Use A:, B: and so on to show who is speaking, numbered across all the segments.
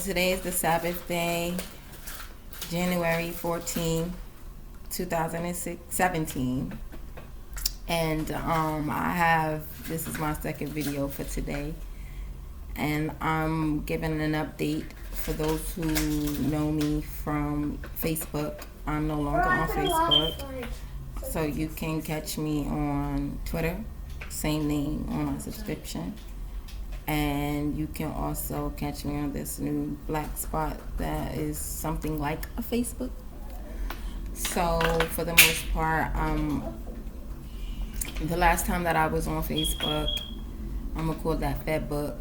A: Today is the Sabbath day, January 14, 2017. And this is my second video for today. And I'm giving an update for those who know me from Facebook. I'm no longer on Facebook. So you can catch me on Twitter, same name on my subscription. And you can also catch me on this new black spot that is something like a Facebook. So for the most part, the last time that I was on Facebook, I'm gonna call that Fedbook,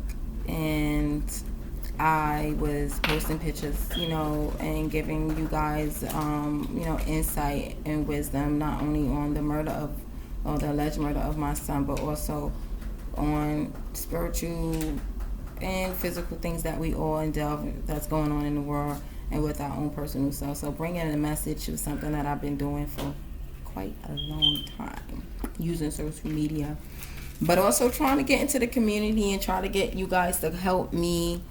A: and I was posting pictures, and giving you guys, insight and wisdom, not only on the the alleged murder of my son, but also on spiritual and physical things that we all endeavor that's going on in the world and with our own personal self. So bringing a message was something that I've been doing for quite a long time, using social media, but also trying to get into the community and try to get you guys to help me,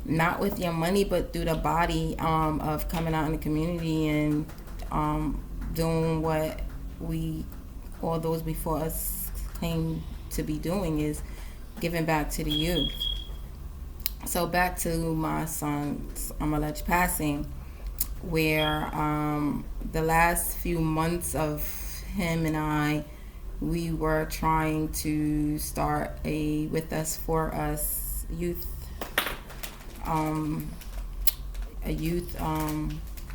A: not with your money, but through the body of coming out in the community and doing what all those before us claim to be doing, is giving back to the youth. So back to my son's alleged passing, where the last few months of him and we were trying to start a With Us For Us youth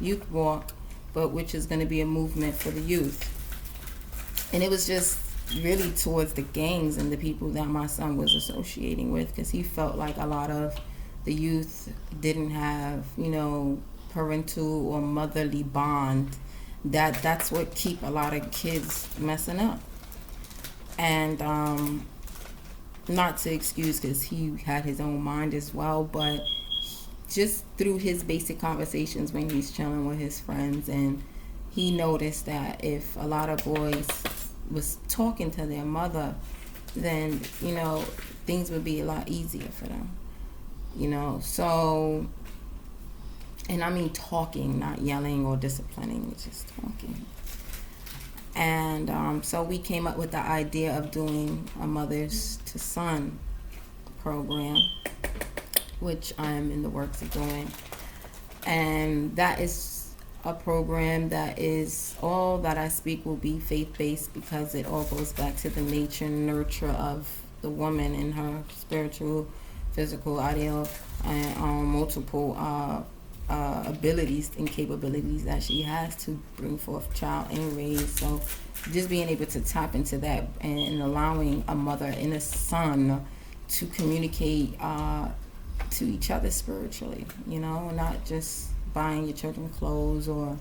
A: youth walk, but which is going to be a movement for the youth. And it was just really towards the gangs and the people that my son was associating with, because he felt like a lot of the youth didn't have, parental or motherly bond. That's what keep a lot of kids messing up. And not to excuse, because he had his own mind as well, but just through his basic conversations when he's chilling with his friends, and he noticed that if a lot of boys was talking to their mother, then things would be a lot easier for them, so, and I mean talking, not yelling or disciplining, it's just talking. And so we came up with the idea of doing a mothers to son program, which I'm in the works of doing. And that is a program that is, all that I speak will be faith-based, because it all goes back to the nature and nurture of the woman and her spiritual, physical, ideal, and multiple abilities and capabilities that she has to bring forth a child and raise. So just being able to tap into that and allowing a mother and a son to communicate to each other spiritually, not just buying your children clothes or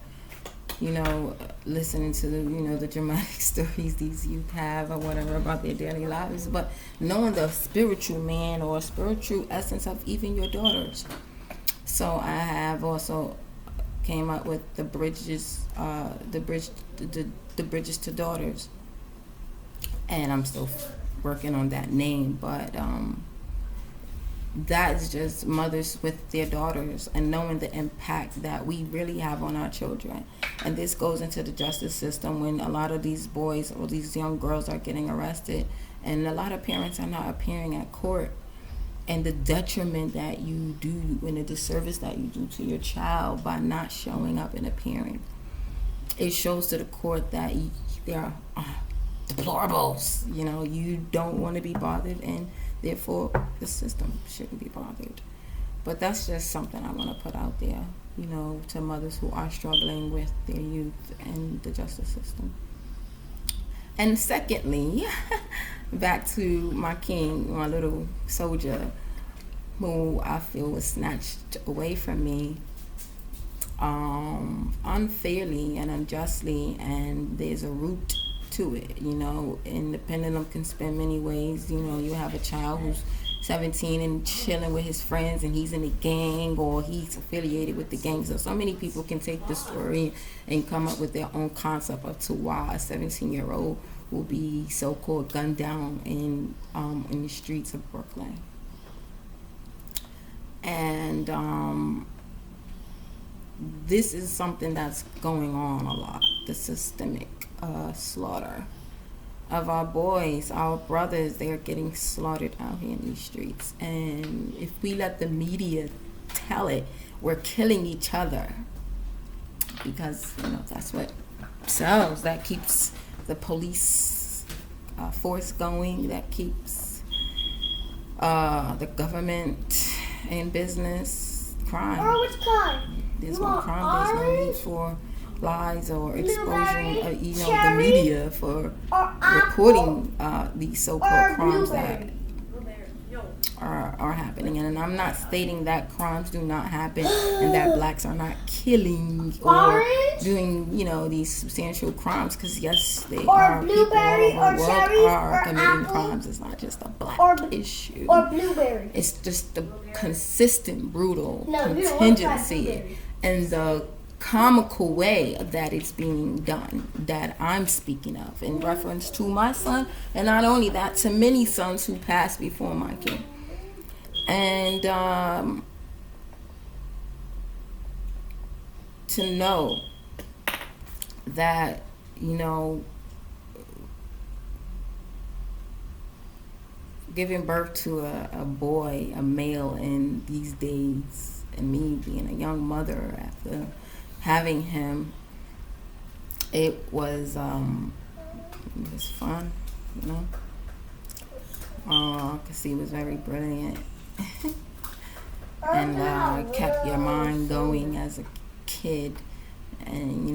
A: listening to the dramatic stories these youth have or whatever about their daily lives, but knowing the spiritual man or spiritual essence of even your daughters. So I have also came up with the bridges to daughters, and I'm still working on that name, but that is just mothers with their daughters and knowing the impact that we really have on our children. And this goes into the justice system, when a lot of these boys or these young girls are getting arrested, and a lot of parents are not appearing at court, and the detriment that you do and the disservice that you do to your child by not showing up and appearing. It shows to the court that they are deplorables. You don't want to be bothered, and therefore the system shouldn't be bothered. But that's just something I want to put out there, to mothers who are struggling with their youth and the justice system. And secondly, back to my king, my little soldier, who I feel was snatched away from me unfairly and unjustly, and there's a root to it. And the pendulum can spin many ways. You have a child who's 17 and chilling with his friends, and he's in a gang or he's affiliated with the gang. So many people can take the story and come up with their own concept of to why a 17-year-old will be so-called gunned down in the streets of Brooklyn. And this is something that's going on a lot. The systemic slaughter of our boys, our brothers. They are getting slaughtered out here in these streets. And if we let the media tell it, we're killing each other. Because, that's what sells. That keeps the police force going. That keeps the government in business. Crime.
B: Which color?
A: There's no crime. There's no need for lies or exposing, the media for reporting these so-called crimes that are happening. And I'm not stating that crimes do not happen and that blacks are not killing or doing, these substantial crimes, because yes, they are. People all over the world are committing crimes. It's not just a black issue.
B: Or blueberry.
A: It's just the consistent, brutal contingency and the comical way that it's being done that I'm speaking of in reference to my son, and not only that, to many sons who passed before my king. And to know that, giving birth to a boy, a male in these days, and me being a young mother after having him, it was fun, because he was very brilliant. And kept your mind going as a kid. And,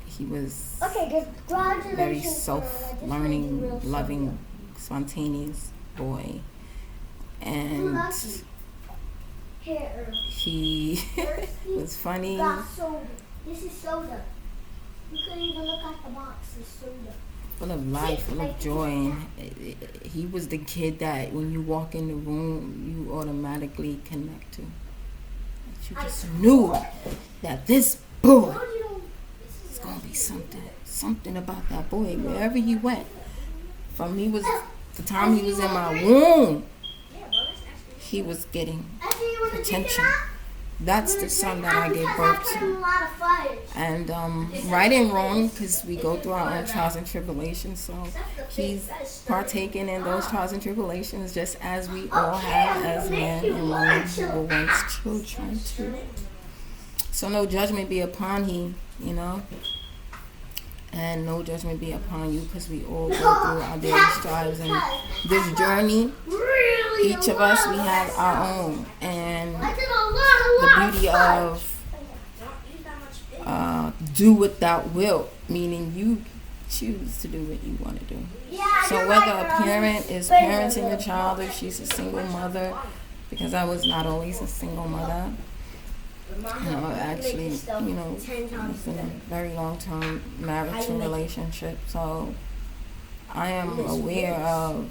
A: he was very self-learning, loving, spontaneous boy. And he was funny.
B: This is soda. You couldn't even look at the box. It's soda.
A: Full of life, full of joy. And he was the kid that when you walk in the room, you automatically connect to. You just knew that this boy is going to be something about that boy wherever he went. From the time he was in my womb, he was getting attention. That's the son that I gave birth to. And right and wrong, because we go through our own trials and tribulations, so he's partaking in those trials and tribulations just as we all have as men and women who were once children too. So no judgment be upon him, and no judgment be upon you, because we all go through our daily strives and this journey. Each of us, we have our own, and the beauty of do what thou wilt, meaning you choose to do what you want to do. So whether a parent is parenting a child or she's a single mother, because I was not always a single mother. Actually, it's been a very long-term marital relationship, so I am aware of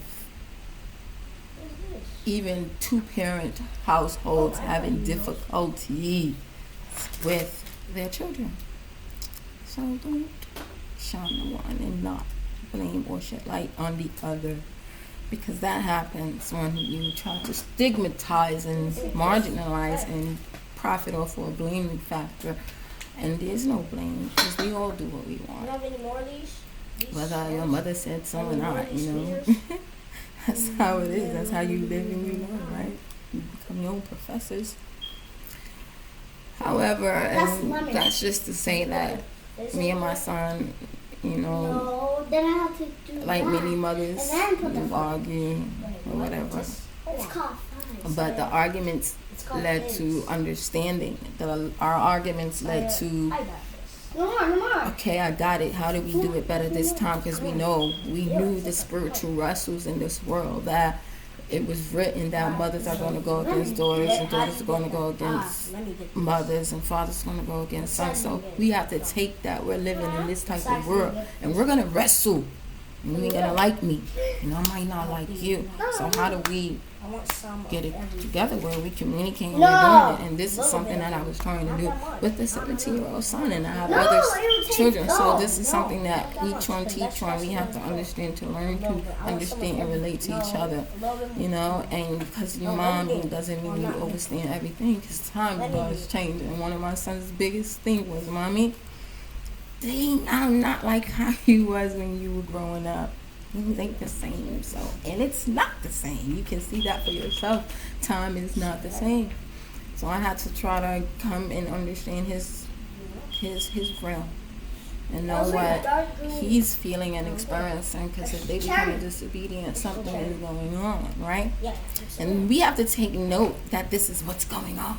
A: even two-parent households having difficulty with their children. So don't shine one and not blame or shed light on the other, because that happens when you try to stigmatize and marginalize and profit off of a blaming factor. And there's no blame, because we all do what we want.
B: You have any more of these?
A: Whether your mother said so or not, That's how it is. That's how you live and you learn, right? You become your own professors. However, and that's just to say that me and my son,
B: No, then I have to do
A: like
B: that.
A: many mothers, you argue or whatever.
B: It's called fries.
A: But the arguments led to understanding. Our arguments led to,
B: I got this. No more.
A: okay, I got it. How do we do it better this time? Because we knew the spiritual wrestles in this world, that it was written that mothers are going to go against daughters, and daughters are going to go against mothers, and fathers are going to go against sons. So we have to take that. We're living in this type of world, and we're going to wrestle. And you ain't going to like me, and I might not like you. So how do we get it together where we communicate and we're doing it. And this is something that I was trying to do with the 17-year-old son, and I have other children. So this is something that each one teach one. We have to understand to learn to understand and relate to each other, you know. And because your mom doesn't mean you understand everything, because time does change. And one of my son's biggest thing was, Mommy, dang, I'm not like how you was when you were growing up. Things ain't the same. So, and it's not the same. You can see that for yourself. Time is not the same. So I had to try to come and understand his realm and know what he's feeling and experiencing. Because if they become disobedient, something is going on, right? And we have to take note that this is what's going on.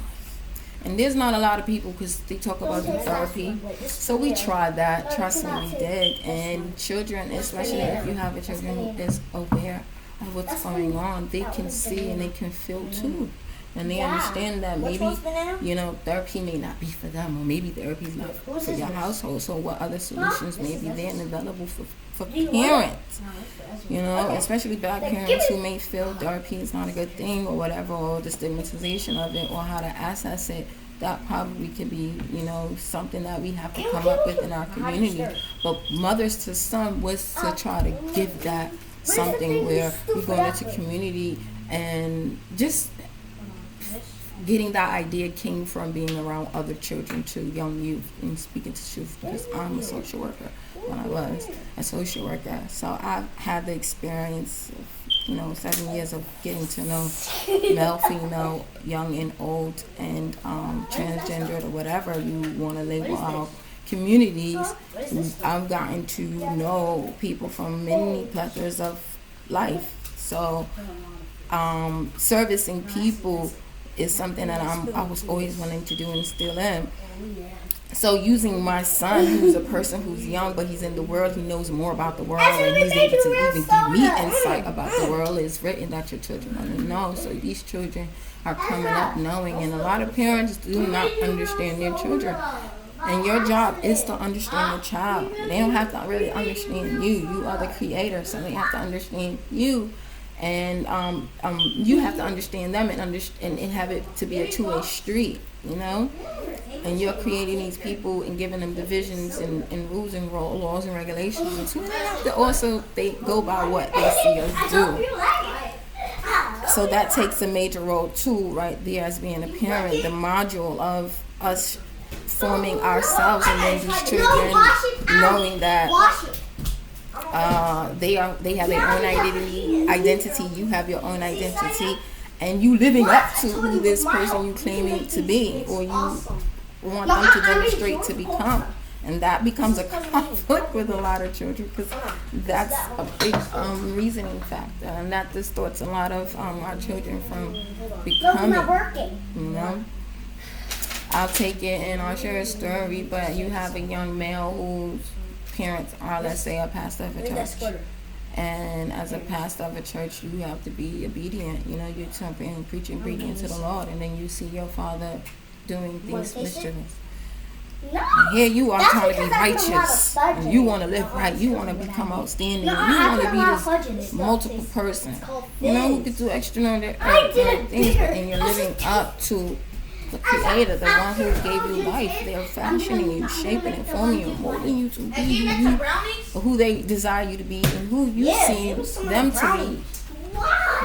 A: And there's not a lot of people, because they talk about the therapy. So we tried that. Trust me, we did. And children, especially if you have a children who is aware of what's going on, they can see and they can feel too. And they understand that maybe, you know, therapy may not be for them, or maybe therapy is not for your household. So what other solutions may be there and available for parents, you know, especially black parents who may feel therapy is not a good thing or whatever, or the stigmatization of it, or how to access it. That probably could be, you know, something that we have to come up with in our community. But mothers to some was to try to give that something where we go into community and just getting that idea came from being around other children too, young youth, and speaking to youth, because I'm a social worker when I was a social worker. So I've had the experience of, you know, 7 years of getting to know male, female, young and old, and transgender or whatever you want to label our communities. I've gotten to know people from many plethoras of life. So servicing people is something that I was always willing to do and still am. So using my son, who's a person who's young, but he's in the world, he knows more about the world, and he's able to even give me insight about the world. It's written that your children want to know. So these children are coming up knowing, and a lot of parents do not understand their children. And your job is to understand the child. They don't have to really understand you. You are the creator, so they have to understand you. And you have to understand them and have it to be a two-way street, you know. And you're creating these people and giving them divisions and rules and laws and regulations. And so they have to also they go by what they see us do. So that takes a major role too, right there, as being a parent. The module of us forming ourselves, and then these children knowing that they have their own identity. You have your own identity, and you living up to who this person you claiming to be, or you want them to demonstrate to become. And that becomes a conflict with a lot of children, because that's a big reasoning factor, and that distorts a lot of our children from becoming, you know. I'll take it and I'll share a story, but you have a young male whose parents are, let's say, a pastor of a church. And as a pastor of a church, you have to be obedient. You know, you're something preaching obedience to the Lord, and then you see your father doing things mischievous. And here you are trying to be righteous. And you want to live right. You want to become outstanding. You want to be this multiple person. You know, who could do extraordinary things, but then you're living up to the Creator, the one who gave you life. They're fashioning you, shaping and forming you, molding you to be who they desire you to be, and who you see them to be.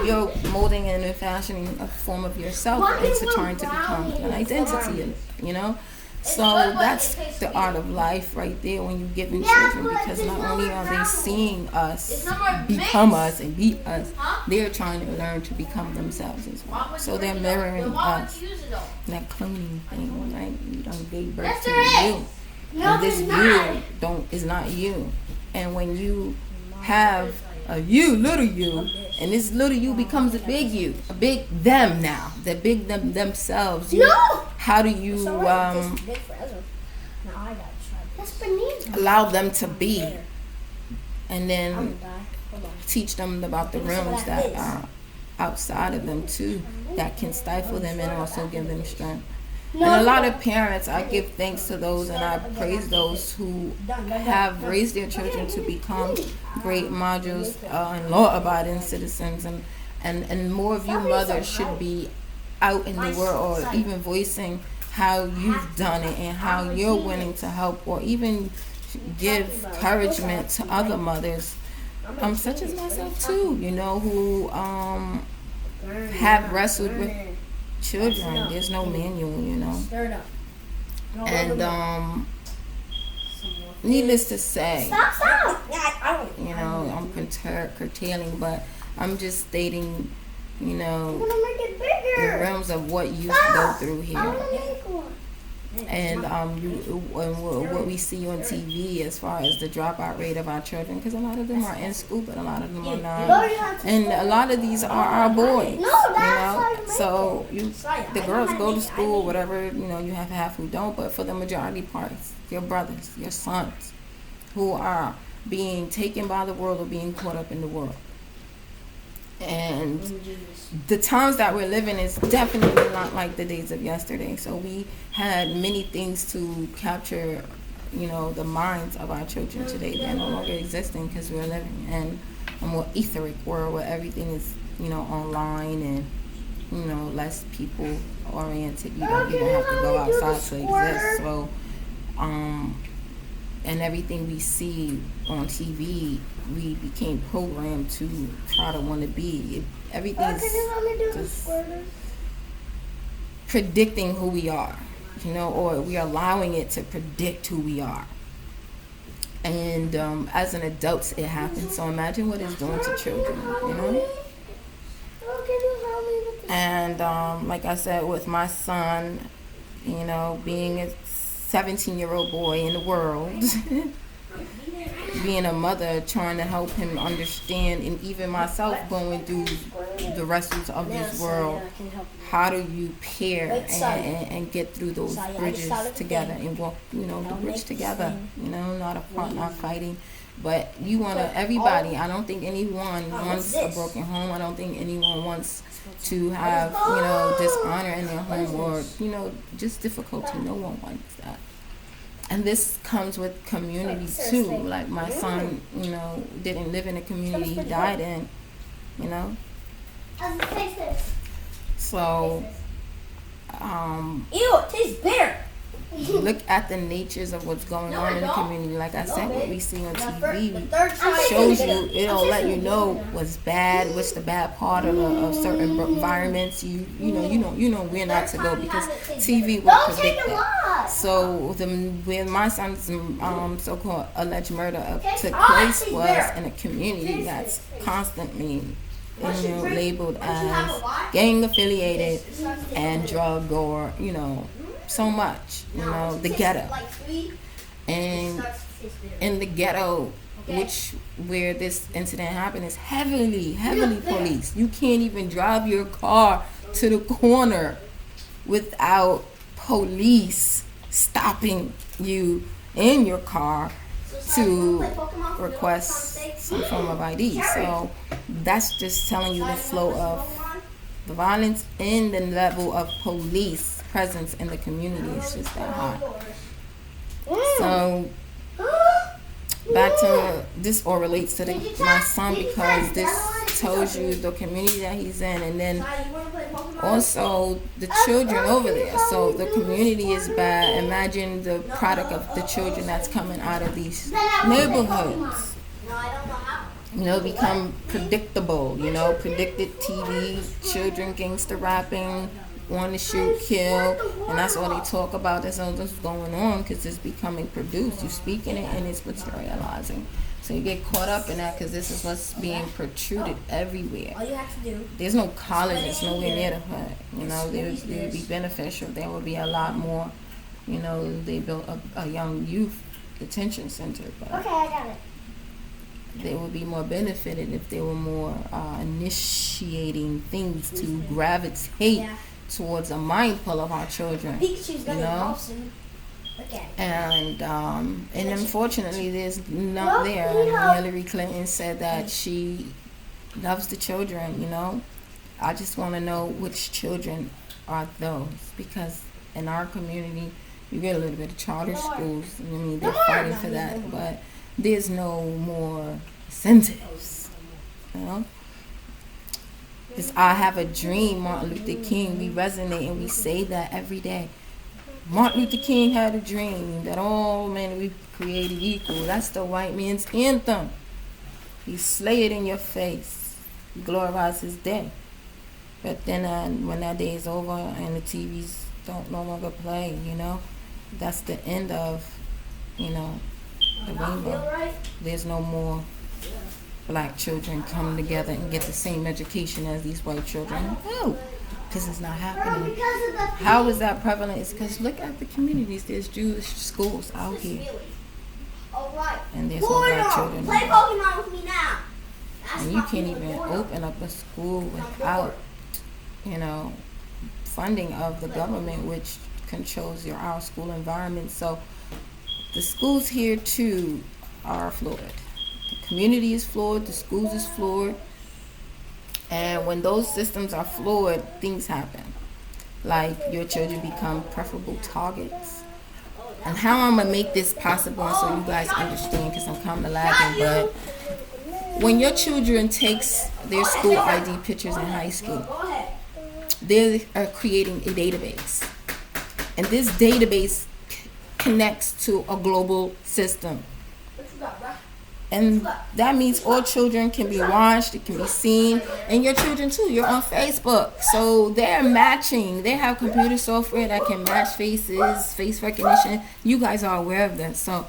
A: You're molding and fashioning a form of yourself into trying to become an identity, you know. So that's the art of life right there when you're giving children, because not only are they seeing us become us and be us, they're trying to learn to become themselves as well. So they're mirroring us. That cloning thing, right? You don't give birth to you. And this you is not you. And when you have a you, little you, and this little you becomes a big you, a big them now. The big them themselves. How do you allow them to be, and then teach them about the realms that are outside of them too, that can stifle them and also give them strength. And a lot of parents, I give thanks to those and I praise those who have raised their children to become great modules and law-abiding citizens. And and more of you mothers should be out in the world, or even voicing how you've done it and how you're willing to help, or even give encouragement to other mothers, such as myself too, you know, who have wrestled with children. There's no manual, you know. And needless to say, you know, I'm curtailing, but I'm just stating, you know, the realms of what you go through here. And what we see on TV as far as the dropout rate of our children, because a lot of them are in school, but a lot of them are not. And a lot of these are our boys, you know. So the girls go to school, whatever, you know, you have half who don't, but for the majority parts, your brothers, your sons, who are being taken by the world or being caught up in the world. And the times that we're living is definitely not like the days of yesterday. So we had many things to capture, you know, the minds of our children today. They're no longer existing because we're living in a more etheric world where everything is, you know, online and, you know, less people oriented. You don't even have to go outside to exist. So, and everything we see on TV, we became programmed to try to want to be. Everything's just predicting who we are, you know, or we are allowing it to predict who we are. And as an adult, it happens. So imagine what it's doing to children, you know. And like I said, with my son, you know, being a 17-year-old boy in the world, being a mother, trying to help him understand, and even myself going through the wrestles of this world, how do you pair and get through those bridges together and walk, you know, the bridge together, you know, not apart, not fighting. But you want to, everybody, I don't think anyone wants a broken home. I don't think anyone wants to have, you know, dishonor in their home, or, you know, just difficulty. No one wants that. And this comes with community too. Like my son, you know, didn't live in a community he died in, you know. So,
B: ew, it tastes bitter.
A: Look at the natures of what's going on in the community. Like I said, what we see on TV shows you, it'll let you know what's bad, what's the bad part of certain environments. You know where not to go, because TV will predict it. So when my son's so-called alleged murder took place was in a community that's constantly, you know, labeled as gang affiliated and drug, or, you know, so much, you know, the ghetto. And in the ghetto, where this incident happened, is heavily policed. You can't even drive your car to the corner without police stopping you in your car to request some form of ID. So that's just telling you the flow of the violence and the level of police presence in the community is just that high. So back to this, all relates to my son, because this tells you the community that he's in, and then also the children over there. So the community is bad. Imagine the product of the children that's coming out of these neighborhoods. You know, become predictable, you know, predicted TV, children gangster rapping, want to shoot, kill, and that's all they talk about. That's all that's going on, because it's becoming produced. You speak in it and it's materializing. So you get caught up in that, because this is what's being protruded everywhere.
B: All you have to do.
A: There's no colleges nowhere near the hood. You know, they would be beneficial. There would be a lot more. You know, they built a young youth detention center, but
B: Okay, I got it.
A: they would be more benefited if they were more initiating things to gravitate towards a mind pull of our children.
B: Pikachu's gonna
A: know?
B: soon. Look at it.
A: And unfortunately, there's not there. And Hillary Clinton said that she loves the children. You know, I just want to know which children are those, because in our community, you get a little bit of charter schools. I mean, they're fighting for that, but there's no more incentives. You know. This I have a dream, Martin Luther King. We resonate and we say that every day. Martin Luther King had a dream that all men we created equal. That's the white man's anthem. He slay it in your face. He glorifies his day. But then when that day is over and the TVs don't no longer play, that's the end of, the rainbow. There's no more black children come together and get the same education as these white children. No, because it's not happening. How is that prevalent? It's because look at the communities. There's Jewish schools out here. And there's no black children.
B: Play Pokemon with me now.
A: And you can't even open up a school without, funding of the government, which controls our school environment. So the schools here too are flawed. The community is flawed, the schools is flawed, and when those systems are flawed, things happen. Like your children become preferable targets. And how I'm gonna make this possible, so you guys understand, because I'm kind of lagging, but when your children takes their school ID pictures in high school, they are creating a database, and this database connects to a global system. And that means all children can be watched, it can be seen, and your children too. You're on Facebook. So they're matching. They have computer software that can match faces, face recognition. You guys are aware of this. So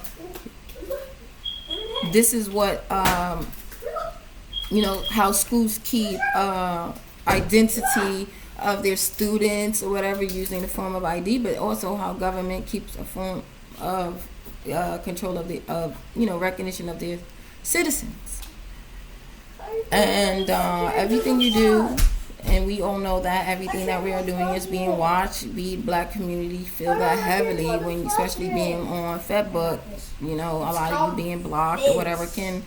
A: this is what, how schools keep identity of their students or whatever using the form of ID, but also how government keeps a form of control of recognition of their citizens. And everything you do, and we all know that everything that we are doing is being watched. We black community feel that heavily when, especially being on Facebook, a lot of you being blocked or whatever can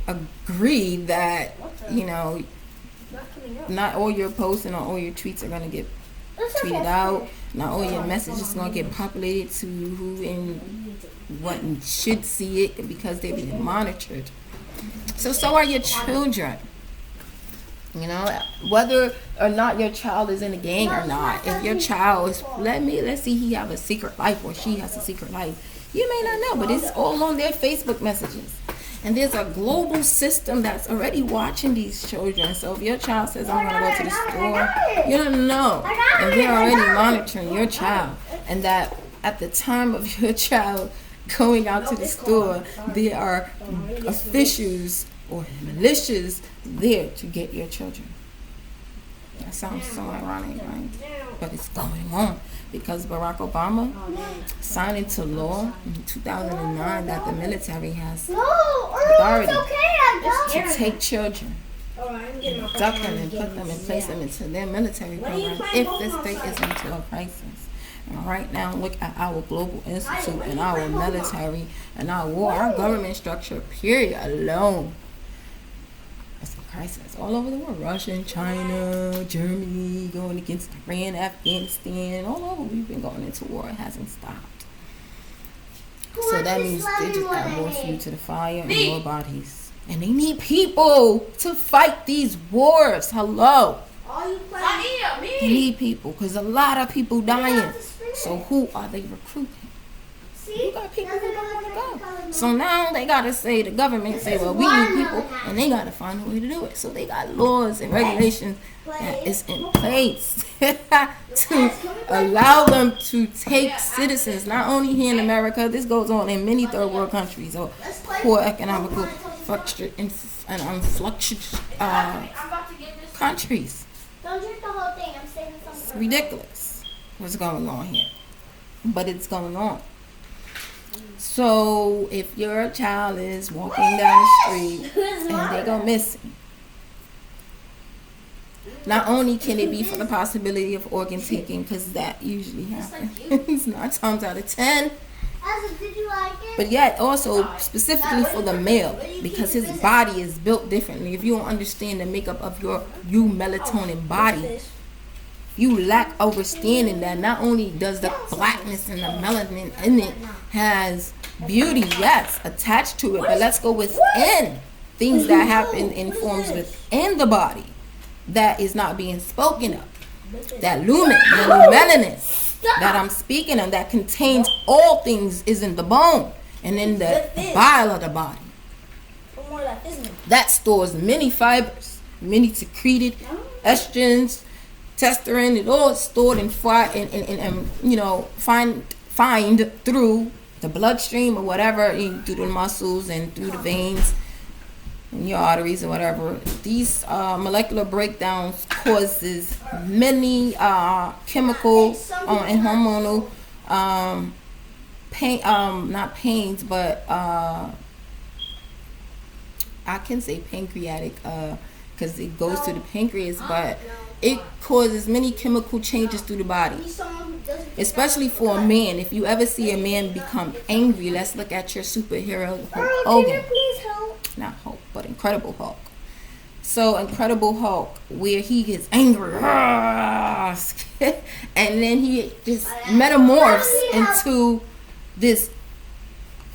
A: agree that not all your posts and all your tweets are gonna get tweeted out. Not all your messages are gonna get populated to who and what should see it, because they're being monitored. So are your children. Whether or not your child is in a gang or not. If your child is, let's see, he have a secret life or she has a secret life. You may not know, but it's all on their Facebook messages. And there's a global system that's already watching these children. So if your child says, I'm going to go to the store, you don't know. And they're already monitoring your child. And that at the time of your child going out to the store, there are officials or militias there to get your children. That sounds so ironic, right? But it's going on. Because Barack Obama signed into law in 2009 that the military has authority to take children, abduct them, and put them and place them into their military program if the state is into a crisis. And right now, look at our global institute and our military and our war, our government structure, period, alone. It's a crisis all over the world. Russia, China, Germany, going against Iran, Afghanistan, all over. We've been going into war. It hasn't stopped. So that means they just add more fuel to the fire and more bodies. And they need people to fight these wars. Hello. They need people, because a lot of people dying. So who are they recruiting? You got people who don't want to go. So now they got to say, the government say, well, we need people, and they got to find a way to do it. So they got laws and regulations that is in place to allow them to take citizens, not only here in America. This goes on in many third world countries or poor economical countries.
B: Don't drink the whole thing. I'm saving some.
A: It's ridiculous what's going on here. But it's going on. So if your child is walking down the street and they go missing, not only can it be for the possibility of organ taking, because that usually happens 9 times out of 10,
B: Did you like it?
A: but yet also specifically for the male, because his body is built differently. If you don't understand the makeup of your melatonin body, you lack understanding that not only does the blackness and the melanin in it has beauty, yes, attached to it, but let's go within. things that happen in forms within the body that is not being spoken of. That lumen, the melanin that I'm speaking of, that contains all things, is in the bone and in the bile of the body. That stores many fibers, many secreted estrogens, testosterone. It all is stored and find through the bloodstream or whatever, through the muscles and through the veins and your arteries or whatever. These molecular breakdowns causes many chemical and hormonal pain, not pains, but I can say pancreatic because it goes to the pancreas, but it causes many chemical changes through the body, especially for a man. If you ever see a man become angry, let's look at your superhero Hulk Hogan. Not Hulk, but Incredible Hulk. So Incredible Hulk, where he gets angry and then he just metamorphs into this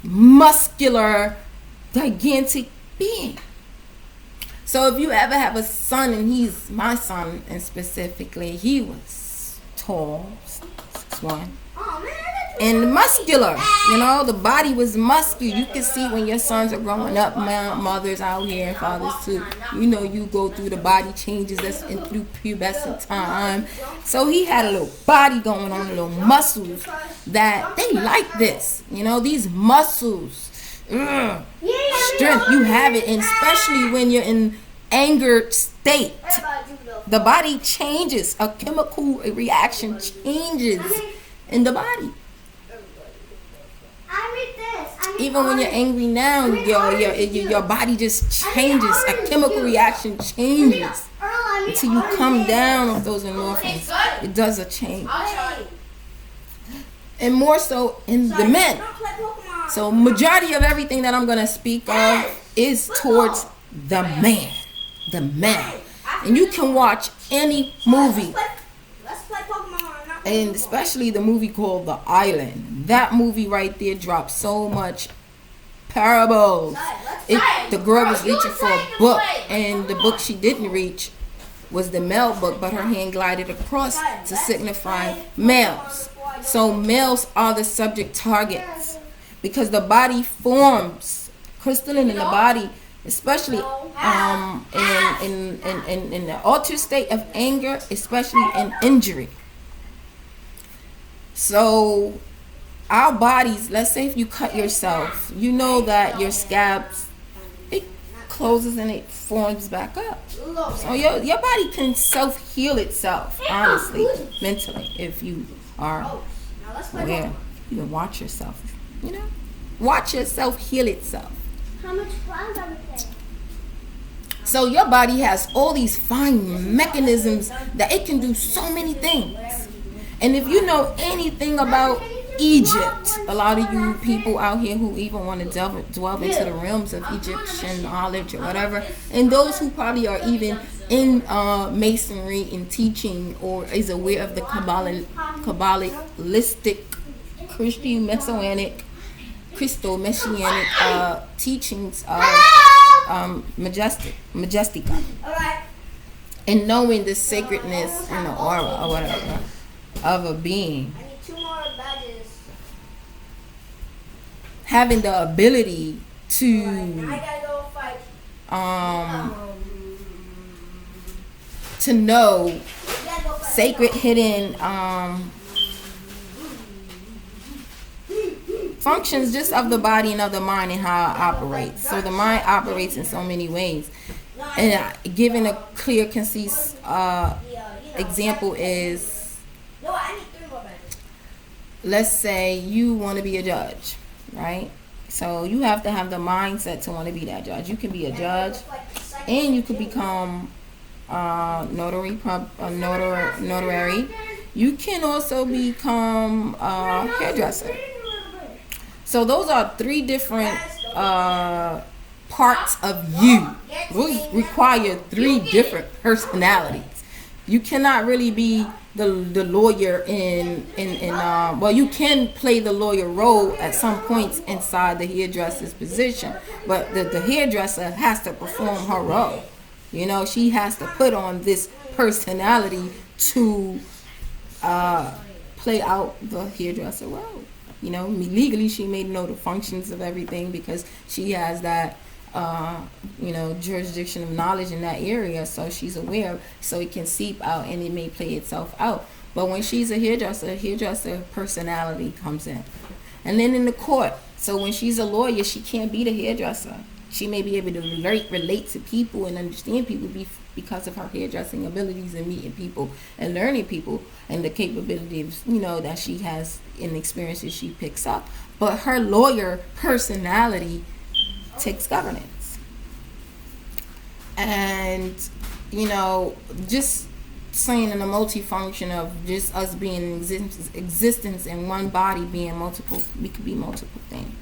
A: muscular, gigantic being. So if you ever have a son, and he's my son, and specifically, he was tall, 6'1", and muscular. The body was muscular. You can see when your sons are growing up, mothers out here, fathers too. You go through the body changes that's through pubescent time. So he had a little body going on, little muscles that they like this. These muscles. Strength, you have it, and especially when you're in angered state, the body changes. A chemical reaction changes in the body. Even when you're angry now, your body just changes. A chemical reaction changes until you come down with those endorphins. It does a change, and more so in the men. So majority of everything that I'm going to speak of is towards the man. The man. And you can watch any movie, and especially the movie called The Island. That movie right there dropped so much parables. The girl was reaching for a book, and the book she didn't reach was the male book, but her hand glided across to signify males. So males are the subject targets, because the body forms crystalline in the body, especially in the altered state of anger, especially in injury. So our bodies, let's say if you cut yourself, that your scabs, it closes and it forms back up. So your body can self-heal itself, honestly, mentally, if you are aware. You can watch yourself. Watch yourself heal itself.
B: How much fun are we playing?
A: So your body has all these fine mechanisms that it can do so many things. And if you know anything about Egypt, a lot of you people out here who even want to delve into the realms of Egyptian knowledge or whatever, and those who probably are even in masonry and teaching, or is aware of the Kabbalistic, Christian, Messianic, Christo-Messianic teachings of Majestica, and knowing the sacredness and the aura or whatever of a being,
B: I need 2 more badges.
A: having the ability to
B: I gotta go fight.
A: To know sacred hidden functions just of the body and of the mind and how it operates. So the mind operates in so many ways. And giving a clear, concise example is, let's say you want to be a judge, right? So you have to have the mindset to want to be that judge. You can be a judge, and you could become notary. You can also become a hairdresser. So those are 3 different parts of you. Those require 3 different personalities. You cannot really be the lawyer well, you can play the lawyer role at some points inside the hairdresser's position, but the hairdresser has to perform her role. You know, she has to put on this personality to play out the hairdresser role. You know, legally she may know the functions of everything because she has that jurisdiction of knowledge in that area, so she's aware, so it can seep out and it may play itself out. But when she's a hairdresser personality comes in. And then in the court, so when she's a lawyer, she can't be the hairdresser. She may be able to relate to people and understand people because of her hairdressing abilities and meeting people and learning people and the capabilities, that she has and experiences she picks up. But her lawyer personality takes governance. And, just saying in a multifunction of just us being in existence in one body being multiple, we could be multiple things.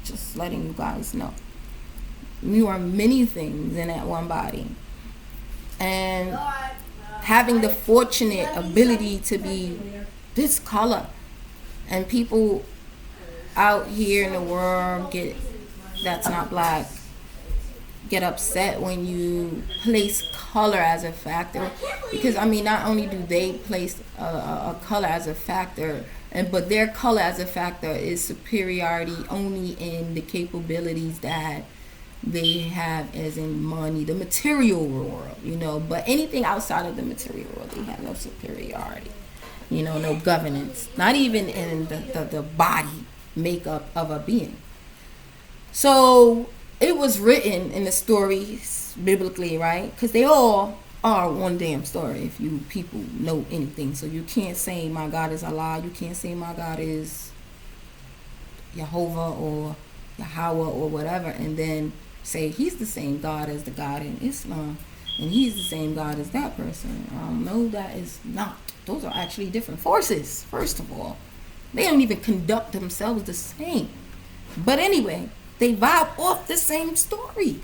A: Just letting you guys know. You are many things in that one body. And having the fortunate ability to be this color. And people out here in the world that's not black get upset when you place color as a factor, because not only do they place a color as a factor, but their color as a factor is superiority only in the capabilities that they have, as in money, the material world, but anything outside of the material world, they have no superiority, no governance, not even in the body makeup of a being. So it was written in the stories biblically, right? Because they all are one damn story if you people know anything. So you can't say my God is Allah. You can't say my God is Jehovah or Yahweh or whatever, and then say he's the same God as the God in Islam and he's the same God as that person. No, that is not. Those are actually different forces, first of all. They don't even conduct themselves the same. But anyway, they vibe off the same story.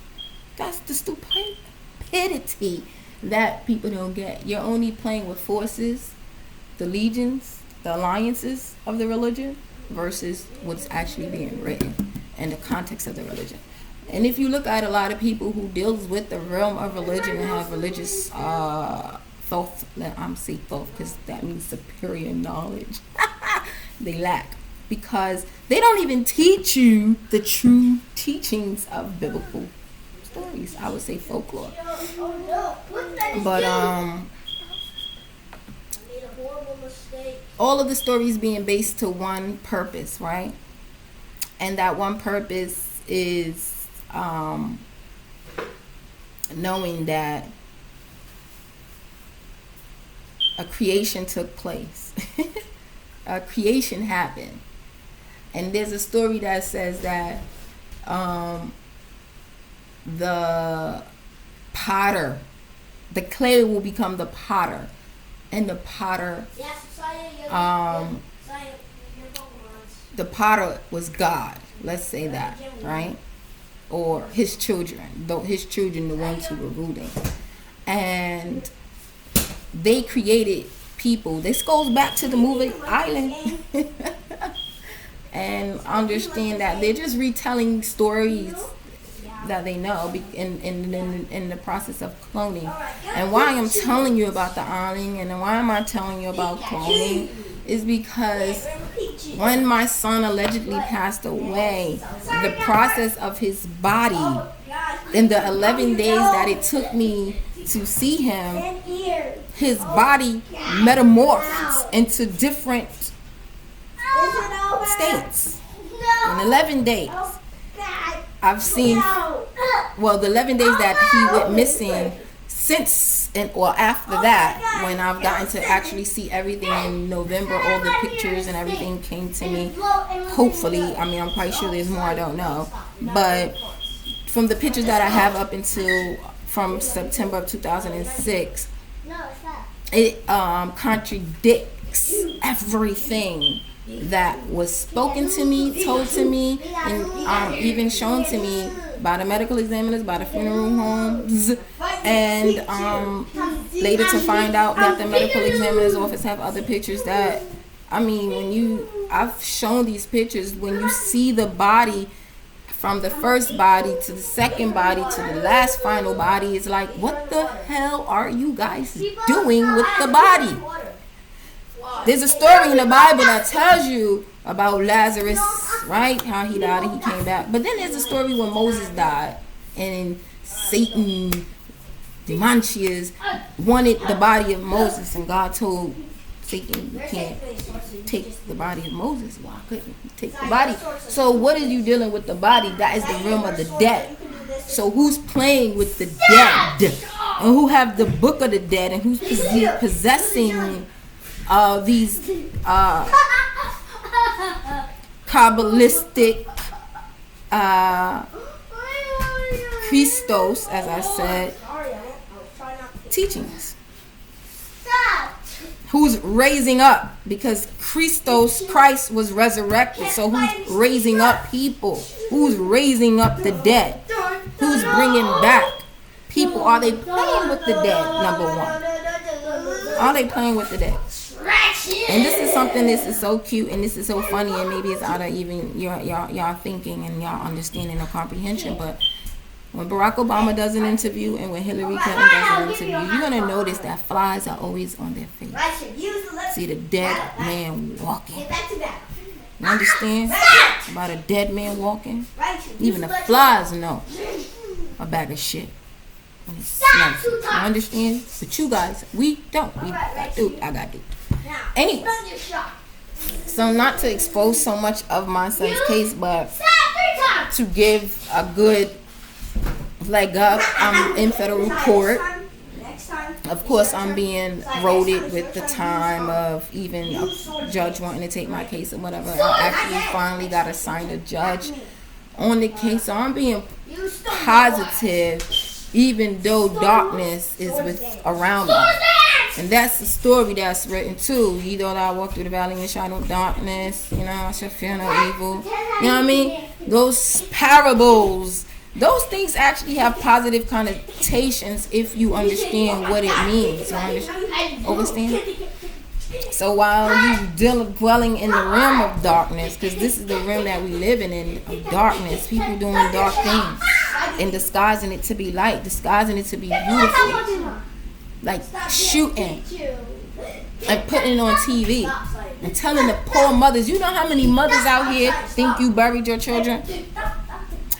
A: That's the stupidity that people don't get. You're only playing with forces, the legions, the alliances of the religion versus what's actually being written and the context of the religion. And if you look at a lot of people who deals with the realm of religion and have religious thought, I'm saying thought because that means superior knowledge, they lack, because they don't even teach you the true teachings of biblical stories. I would say folklore. But all of the stories being based to one purpose, right? And that one purpose is knowing that a creation took place. A creation happened. And there's a story that says that the potter, the clay will become the potter, and the potter the potter was God, let's say that, right? Or his children, the ones who were rooting, and they created people. This goes back to the movie Island. And understand that they're just retelling stories that they know in the process of cloning. And why I'm telling you about the island and why am I telling you about cloning is because when my son allegedly passed away, the process of his body in the 11 days that it took me to see him, his body metamorphed into different states. In 11 days, I've seen, the 11 days that he went missing since, after that, when I've gotten to actually see everything in November, all the pictures and everything came to me. Hopefully, I'm quite sure there's more, I don't know. But from the pictures that I have up until from September of 2006, it contradicts everything that was spoken to me, told to me, and even shown to me by the medical examiners, by the funeral homes, and later to find out that the medical examiner's office have other pictures that, I mean, I've shown these pictures, when you see the body from the first body to the second body to the last final body, it's like, what the hell are you guys doing with the body? There's a story in the Bible that tells you about Lazarus, right? How he died and he came back. But then there's a story when Moses died and Satan, Demontius, wanted the body of Moses, and God told Satan, you can't take the body of Moses. Why couldn't you take the body? So what is you dealing with the body? That is the realm of the dead. So who's playing with the dead? And who have the book of the dead? And who's possessing these Kabbalistic Christos, as I said, teachings? Who's raising up? Because Christ was resurrected. So who's raising up people? Who's raising up the dead? Who's bringing back people? Are they playing with the dead? Number one, are they playing with the dead? And this is something, this is so cute and this is so funny, and maybe it's out of even y'all thinking and y'all understanding or comprehension, but when Barack Obama does an interview and when Hillary Clinton does an interview, you're going to notice that flies are always on their face. See the dead man walking. You understand about a dead man walking? Even the flies know a bag of shit when it smells. You understand? But you guys, we don't. I got to. Anyway, so not to expose so much of my son's case, but to give a good leg up. I'm in federal court. Of course, I'm being roaded with the time of even a judge wanting to take my case or whatever. I actually finally got assigned a judge on the case, so I'm being positive, even though darkness is around me. And that's the story that's written too. You know, that I walk through the valley of the shadow of darkness. You know, I shall fear no evil. You know what I mean? Those parables, those things actually have positive connotations if you understand what it means. You understand? So while you dwelling in the realm of darkness, because this is the realm that we live in of darkness, people doing dark things and disguising it to be light, disguising it to be beautiful, like shooting and putting it on TV and telling the poor mothers. You know how many mothers out here think you buried your children?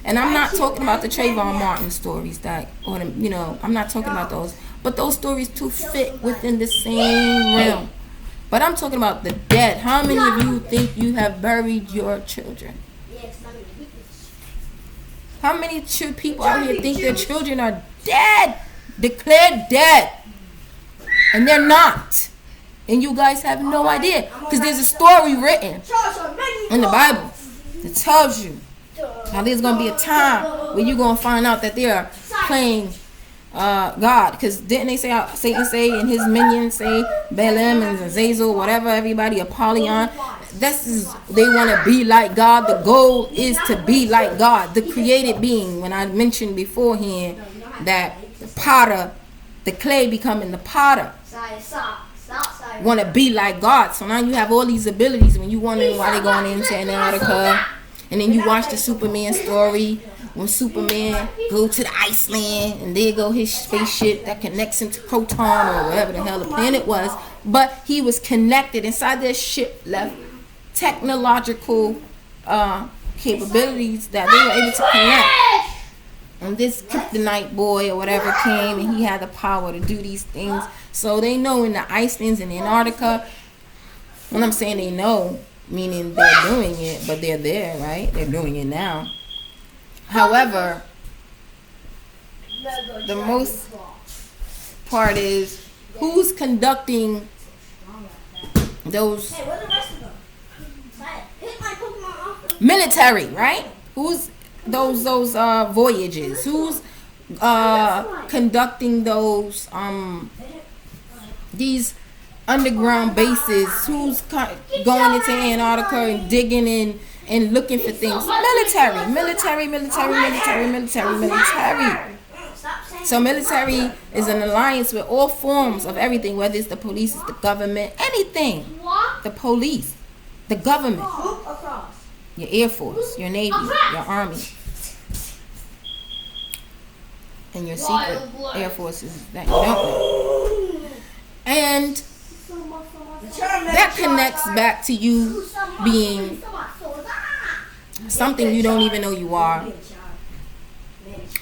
A: And I'm not talking about the Trayvon Martin stories I'm not talking about those. But those stories too fit within the same realm. But I'm talking about the dead. How many of you think you have buried your children? How many people out here think their children are dead? Declared dead. And they're not. And you guys have no idea. Because there's a story written in the Bible that tells you how there's going to be a time where you're going to find out that they are playing God. Because didn't they say, Satan say, and his minions say, Balaam and Zazel, whatever, everybody, Apollyon, they want to be like God. The goal is to be like God, the created being. When I mentioned beforehand that the potter, the clay becoming the potter, want to be like God. So now you have all these abilities. When you wondering why they're going into Antarctica, and then you watch the Superman story when Superman go to the Iceland and there go his spaceship that connects him to Proton or whatever the hell the planet was, but he was connected inside their ship, left technological capabilities that they were able to connect. And this kryptonite boy or whatever came and he had the power to do these things. So they know in the Icelands and Antarctica, when I'm saying they know, meaning they're doing it, but they're there, right? They're doing it now. However, the most part is who's conducting those military, right? Who's those voyages? Who's conducting those these underground bases? Who's going into Antarctica and digging in and looking for things. Military. So military is an alliance with all forms of everything, whether it's the police, it's the government, anything. The police, the government, your Air Force, your Navy, your Army, and your secret Air Forces that you don't know. And that connects back to you being something you don't even know you are,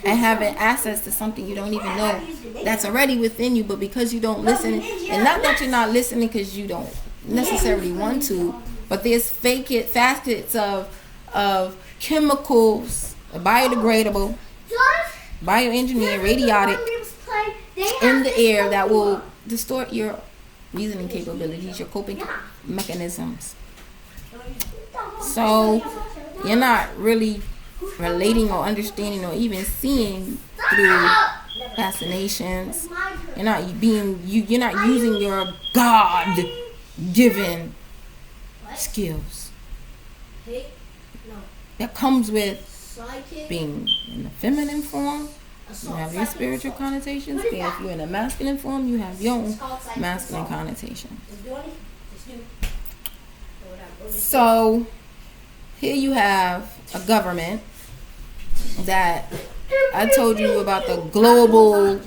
A: and having access to something you don't even know that's already within you, but because you don't listen, and not that you're not listening because you don't necessarily want to, but there's facets of chemicals, biodegradable, bioengineered, radiotic in the air that will distort your reasoning capabilities, your coping mechanisms. So you're not really relating or understanding or even seeing through fascinations. You're not using your God-given skills that comes with being in the feminine form. You have your spiritual connotations, and if you're in a masculine form, you have your own masculine connotations. So here you have a government that I told you about, the global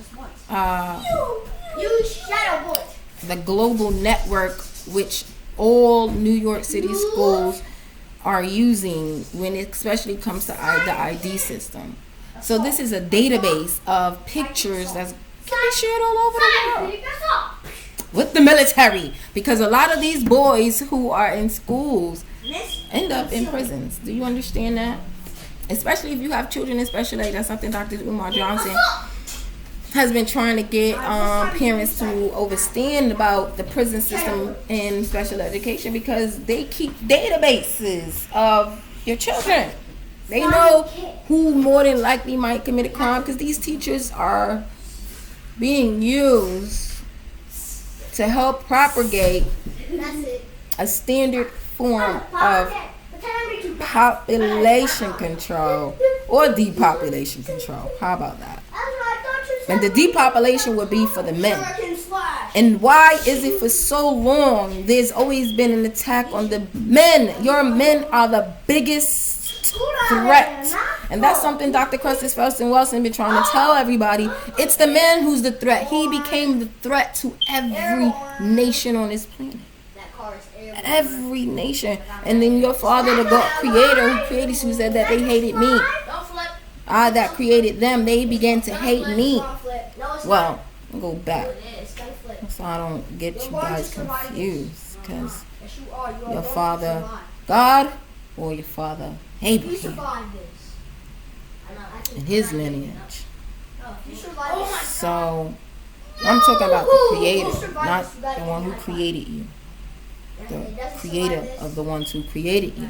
A: network, which all New York City schools are using when it especially comes to the ID system. So this is a database of pictures that's can be shared all over the world with the military, because a lot of these boys who are in schools end up in prisons. Do you understand that? Especially if you have children in special ed. That's something Dr. Umar Johnson has been trying to get parents to understand about the prison system in special education, because they keep databases of your children. They know who more than likely might commit a crime, because these teachers are being used to help propagate a standard form of population control or depopulation control. How about that? And the depopulation would be for the men. And why is it for so long there's always been an attack on the men? Your men are the biggest threat. And that's something Dr. Custis Felton Wilson been trying to tell everybody. It's the man who's the threat. He became the threat to every nation on this planet. Every nation. And then your father, the God creator who created you, said that they hated me. I that created them, they began to hate me. Well, I'll go back so I don't get you guys confused, because your father God or your father Abraham and his lineage. So I'm talking about the creator, not the one who created you. The creator of the ones who created you.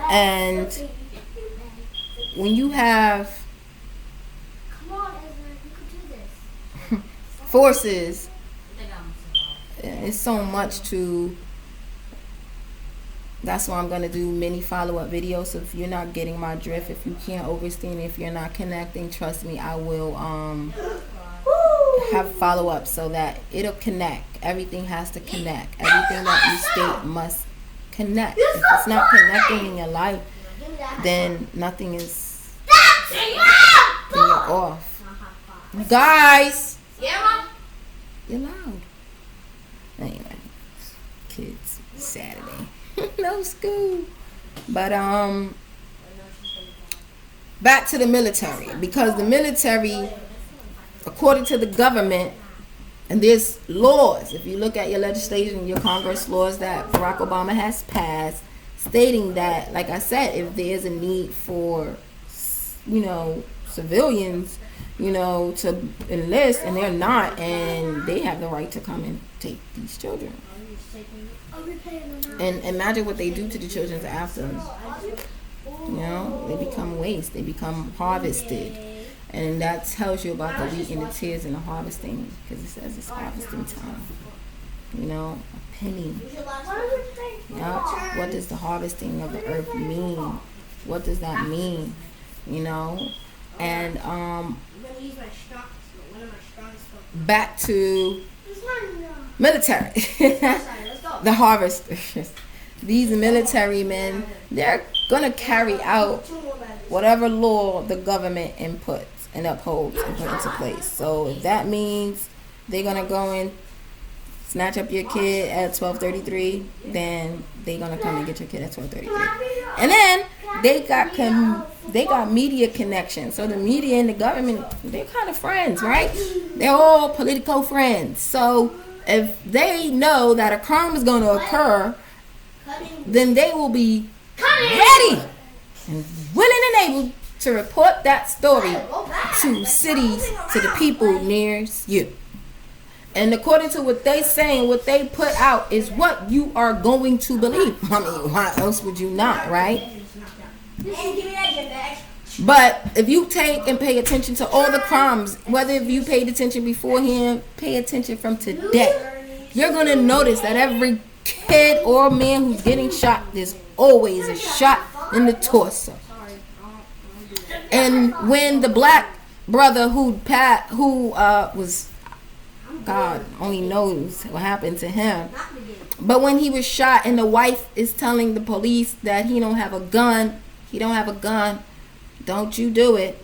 A: And when you have forces, it's so much to. That's why I'm going to do many follow-up videos. So if you're not getting my drift, if you can't understand, if you're not connecting, trust me, I will have follow-up so that it'll connect. Everything has to connect. Everything that you state must connect. If it's not connecting in your life, then nothing is. Then you're off. You guys, you're loud. Anyway, kids, Saturday. No school. But back to the military, because the military, according to the government, and there's laws, if you look at your legislation, your Congress laws that Barack Obama has passed, stating that, like I said, if there's a need for, civilians, to enlist, and they're not, and they have the right to come and take these children. And imagine what they do to the children after. They become waste. They become harvested. And that tells you about the wheat and the tears and the harvesting, because it says it's harvesting time. You know, a penny.
B: What does it say?
A: Yeah. What does the harvesting of the earth mean? What does that mean? You know, and back to military. The harvesters. These military men, they're gonna carry out whatever law the government inputs and upholds and put into place. So if that means they're gonna go and snatch up your kid at 12:33, then they're gonna come and get your kid at 12:33. And then they got media connections. So the media and the government, they're kind of friends, right? They're all political friends. So if they know that a crime is going to occur, then they will be ready and willing and able to report that story to cities, to the people near you. And according to what they say and what they put out is what you are going to believe. I mean, why else would you not, right? But if you take and pay attention to all the crimes, whether if you paid attention beforehand, pay attention from today, you're going to notice that every kid or man who's getting shot, there's always a shot in the torso. And when the black brother who was, God only knows what happened to him, but when he was shot and the wife is telling the police that he don't have a gun, don't you do it.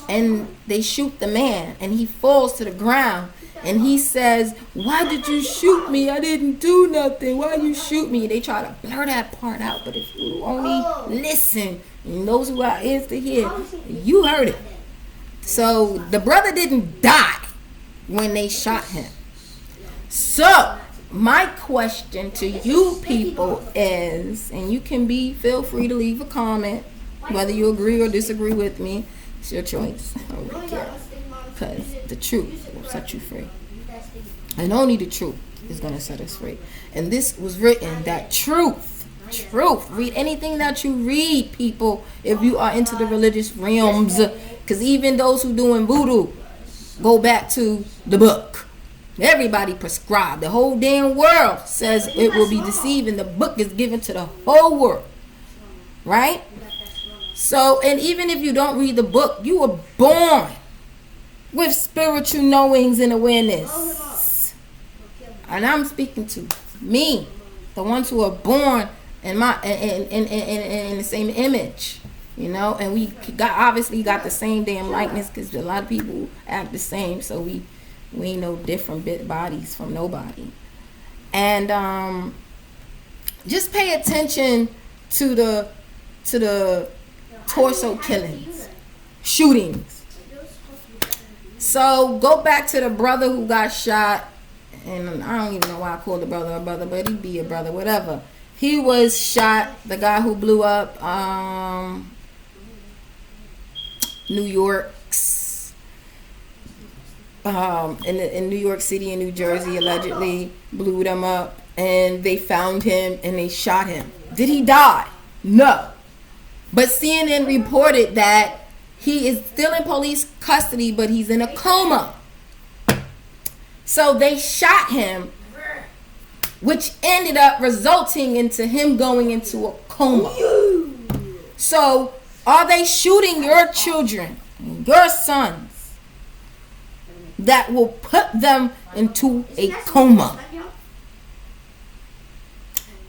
A: And they shoot the man and he falls to the ground and he says, why did you shoot me? I didn't do nothing. Why you shoot me? They try to blur that part out, but if you only listen, and those who are ears to hear, you heard it. So the brother didn't die when they shot him. So my question to you people is, and you can feel free to leave a comment, whether you agree or disagree with me. It's your choice. I don't really care. Because the truth will set you free. And only the truth is going to set us free. And this was written that truth. Read anything that you read, people, if you are into the religious realms. Because even those who doing voodoo, go back to the book. Everybody prescribed. The whole damn world says it will be deceiving. The book is given to the whole world. Right? So, and even if you don't read the book, you were born with spiritual knowings and awareness. And I'm speaking to me, the ones who are born in the same image, you know, and we obviously got the same damn likeness because a lot of people act the same, so we ain't no different bodies from nobody. And just pay attention to the torso killings, shootings. So go back to the brother who got shot, and I don't even know why I called the brother a brother, but he'd be a brother, whatever. He was shot, the guy who blew up New York's in New York City and New Jersey, allegedly blew them up, and they found him and they shot him. Did he die? No. But CNN reported that he is still in police custody, but he's in a coma. So they shot him, which ended up resulting into him going into a coma. So are they shooting your children, your sons, that will put them into a coma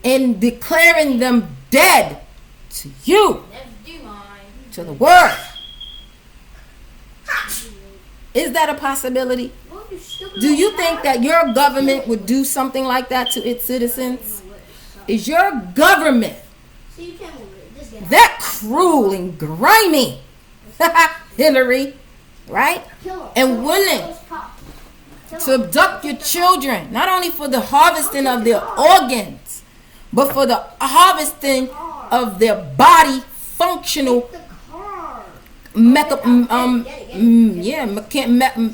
A: and declaring them dead to you, to the world? Is that a possibility? Do you think that your government would do something like that to its citizens? Is your government that cruel and grimy, Hillary, right? And willing to abduct your children, not only for the harvesting of their organs, but for the harvesting of their body functional I'm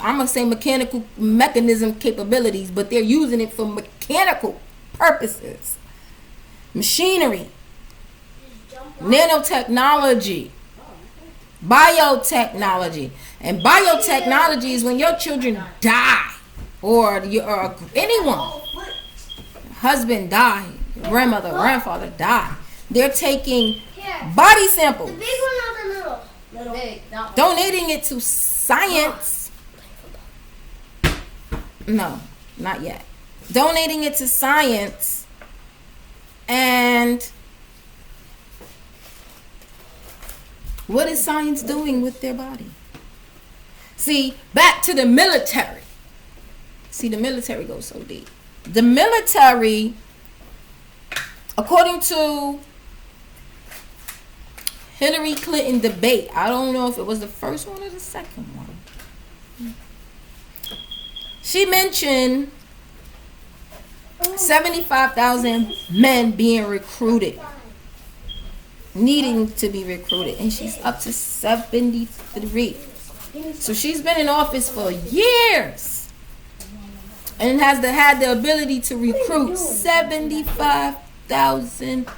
A: gonna say mechanical mechanism capabilities, but they're using it for mechanical purposes, machinery, nanotechnology, biotechnology. And biotechnology is when your children die, or anyone husband died, your grandmother, grandfather died. They're taking
B: Here.
A: body samples,
B: The big one or the little? Little. Big. That one.
A: donating it to science. No, not yet. Donating it to science, and what is science doing with their body? See, back to the military. See, the military goes so deep. The military, according to Hillary Clinton debate, I don't know if it was the first one or the second one. She mentioned 75,000 men being recruited, needing to be recruited, and she's up to 73. So she's been in office for years and has had the ability to recruit 75,000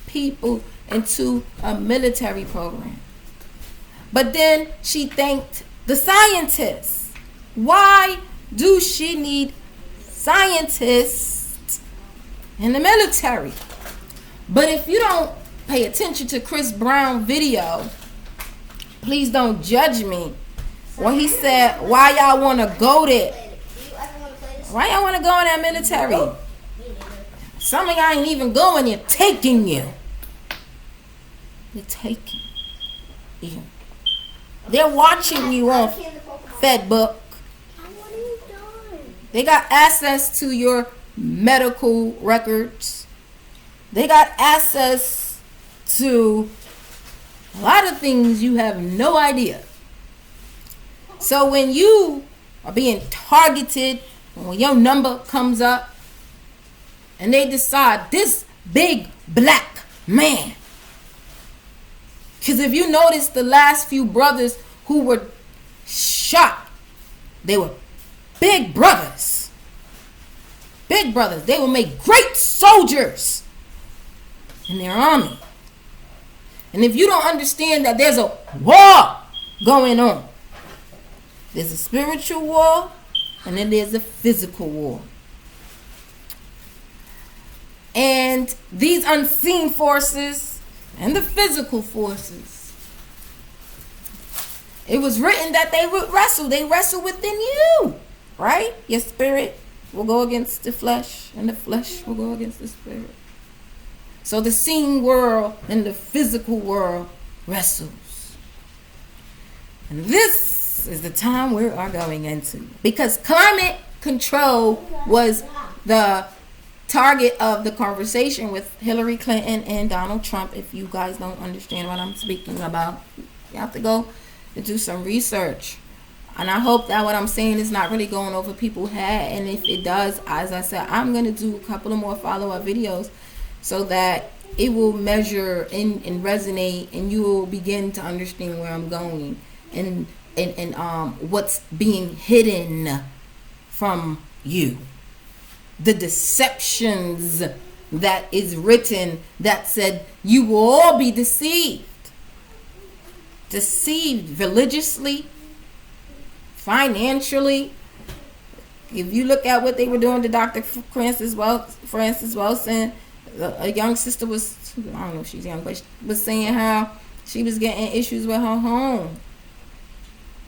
A: people into a military program. But then she thanked the scientists. Why do she need scientists in the military? But if you don't pay attention to Chris Brown's video, please don't judge me. When he said, why y'all want to go there? Why y'all want to go in that military? Some of y'all ain't even going, you're taking you. They're taking you. They're watching you on Facebook. They got access to your medical records. They got access to a lot of things you have no idea. So when you are being targeted, when your number comes up, and they decide this big black man, because if you notice the last few brothers who were shot, they were big brothers. Big brothers. They will make great soldiers in their army. And if you don't understand that there's a war going on, there's a spiritual war and then there's a physical war. And these unseen forces and the physical forces, it was written that they would wrestle. They wrestle within you, right? Your spirit will go against the flesh and the flesh will go against the spirit. So the seen world and the physical world wrestles. And this is the time we are going into. Because climate control was the target of the conversation with Hillary Clinton and Donald Trump. If you guys don't understand what I'm speaking about, you have to go and do some research. And I hope that what I'm saying is not really going over people's head. And if it does, as I said, I'm going to do a couple of more follow-up videos so that it will measure and resonate, and you will begin to understand where I'm going and what's being hidden from you. The deceptions that is written that said you will all be deceived. Deceived religiously, financially. If you look at what they were doing to Dr. Frances Wilson, a young sister was, I don't know if she's young, but she was saying how she was getting issues with her home.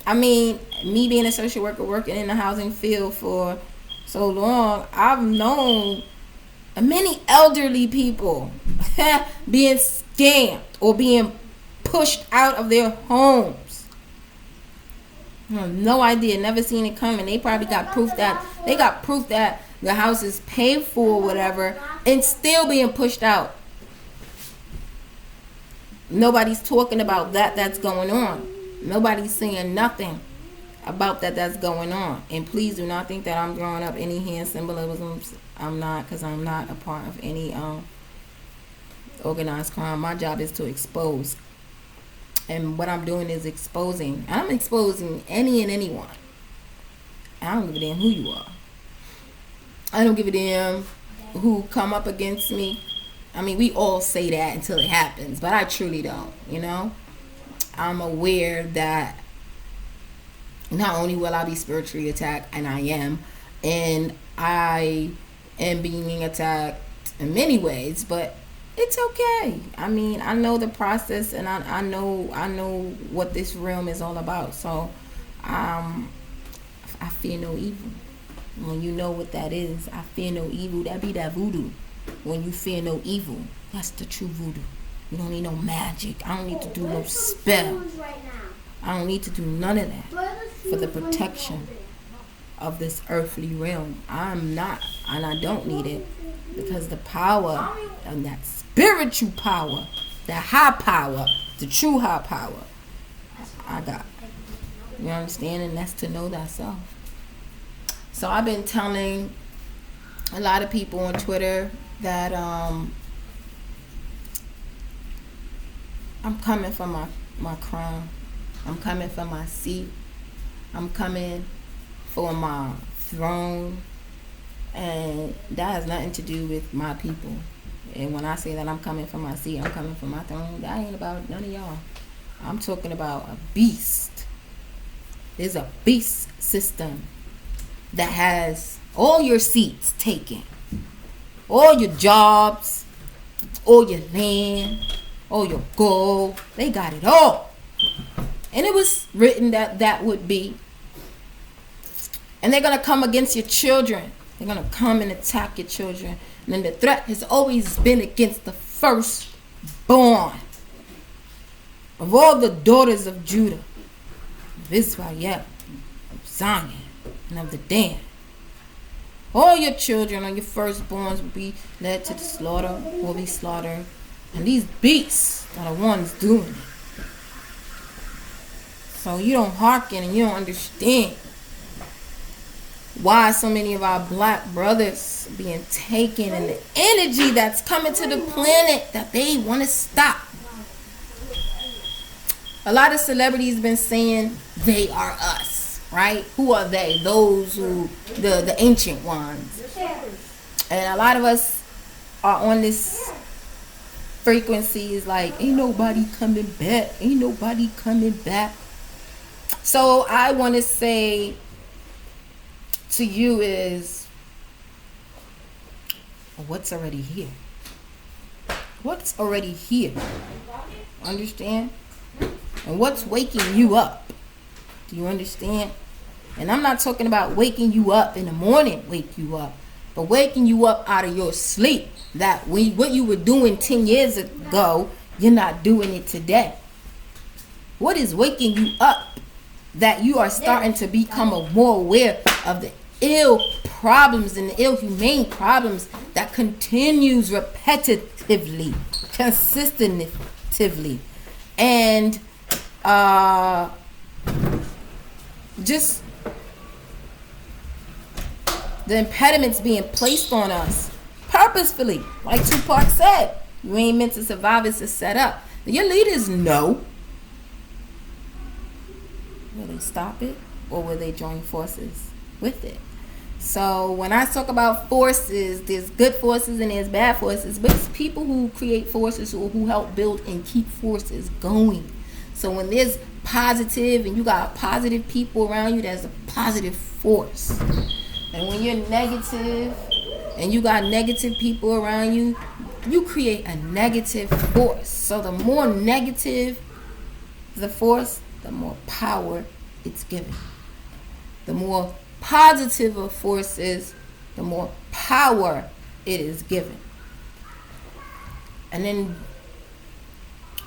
A: I mean, me being a social worker working in the housing field for so long, I've known many elderly people being scammed or being pushed out of their homes. I have no idea, never seen it coming. They probably got proof that the house is paid for or whatever, and still being pushed out. Nobody's talking about that's going on. Nobody's saying nothing about that's going on. And please do not think that I'm drawing up any hand symbolisms. I'm not, because I'm not a part of any organized crime. My job is to expose. And what I'm doing is exposing. I'm exposing any and anyone. I don't give a damn who you are. I don't give a damn who come up against me. I mean, we all say that until it happens, but I truly don't, you know. I'm aware that not only will I be spiritually attacked, and I am, and I and being attacked in many ways, but it's okay. I mean, I know the process, and I know what this realm is all about. So I fear no evil. When you know what that is, I fear no evil. That be that voodoo. When you fear no evil, that's the true voodoo. You don't need no magic. I don't need to do no spell. I don't need to do none of that for the protection of this earthly realm. I'm not, and I don't need it, because the power and that spiritual power, that high power, the true high power, I got. You understand? And that's to know thyself. So I've been telling a lot of people on Twitter that I'm coming for my crown. I'm coming for my seat. I'm coming for my throne. And that has nothing to do with my people. And when I say that I'm coming for my seat, I'm coming for my throne, that ain't about none of y'all. I'm talking about a beast. There's a beast system that has all your seats taken, all your jobs, all your land, all your gold. They got it all. And it was written that that would be. And they're going to come against your children. They're going to come and attack your children. And then the threat has always been against the firstborn of all the daughters of Judah, of Israel, of Zion, and of the Dan. All your children or your firstborns will be led to the slaughter, will be slaughtered. And these beasts are the ones doing it. So you don't hearken and you don't understand why so many of our black brothers being taken, and the energy that's coming to the planet that they want to stop. A lot of celebrities been saying they are us, right? Who are they? Those who, the ancient ones. And a lot of us are on this frequency is like, ain't nobody coming back. Ain't nobody coming back. So I want to say to you is, what's already here? What's already here? Understand? And what's waking you up? Do you understand? And I'm not talking about waking you up in the morning, wake you up, but waking you up out of your sleep. That what you were doing 10 years ago, you're not doing it today. What is waking you up? That you are starting to become more aware of the ill problems and the ill-humane problems that continues repetitively, consistently, and just the impediments being placed on us purposefully, like Tupac said. You ain't meant to survive, it's a set up. Your leaders know. Will they stop it, or will they join forces with it? So when I talk about forces, there's good forces and there's bad forces, but it's people who create forces or who help build and keep forces going. So when there's positive and you got positive people around you, there's a positive force. And when you're negative and you got negative people around you, you create a negative force. So the more negative the force, the more power it's given. The more positive a force is, the more power it is given. And then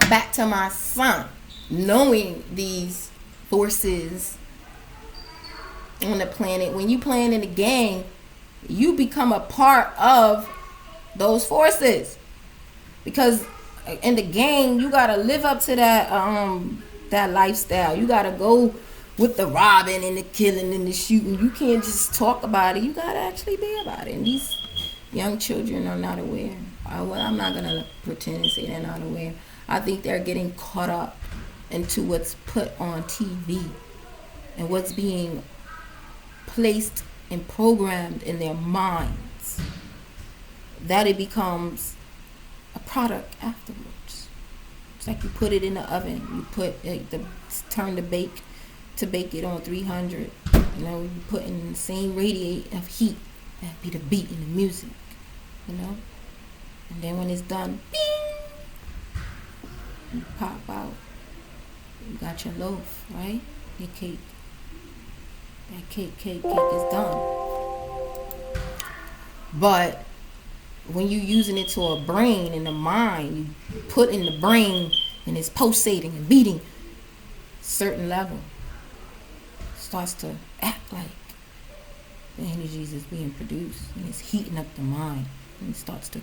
A: back to my son, knowing these forces on the planet. When you playing in a gang, you become a part of those forces, because in the gang you gotta live up to that lifestyle. You gotta go with the robbing and the killing and the shooting. You can't just talk about it. You gotta actually be about it. And these young children are not aware. I'm not gonna pretend and say they're not aware. I think they're getting caught up into what's put on TV and what's being placed and programmed in their minds, that it becomes a product afterwards. It's like you put it in the oven. You put turn the bake it on 300. You know, you put in the same radiate of heat That be the beat in the music, you know. And then when it's done, bing, you pop out. You got your loaf, right? Your cake. That cake is done. But when you using it to a brain and a mind, you put in the brain and it's pulsating and beating certain level, starts to act like the energies is being produced, and it's heating up the mind, and it starts to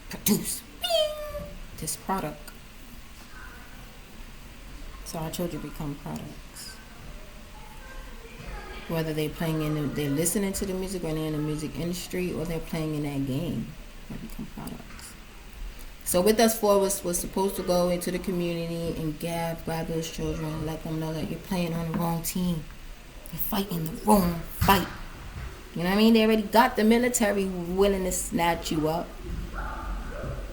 A: produce this product. So our children become products. Whether they're they're listening to the music, or they're in the music industry, or they're playing in that game, they become products. So with us four was supposed to go into the community and grab those children and let them know that you're playing on the wrong team. You're fighting the wrong fight. You know what I mean? They already got the military willing to snatch you up.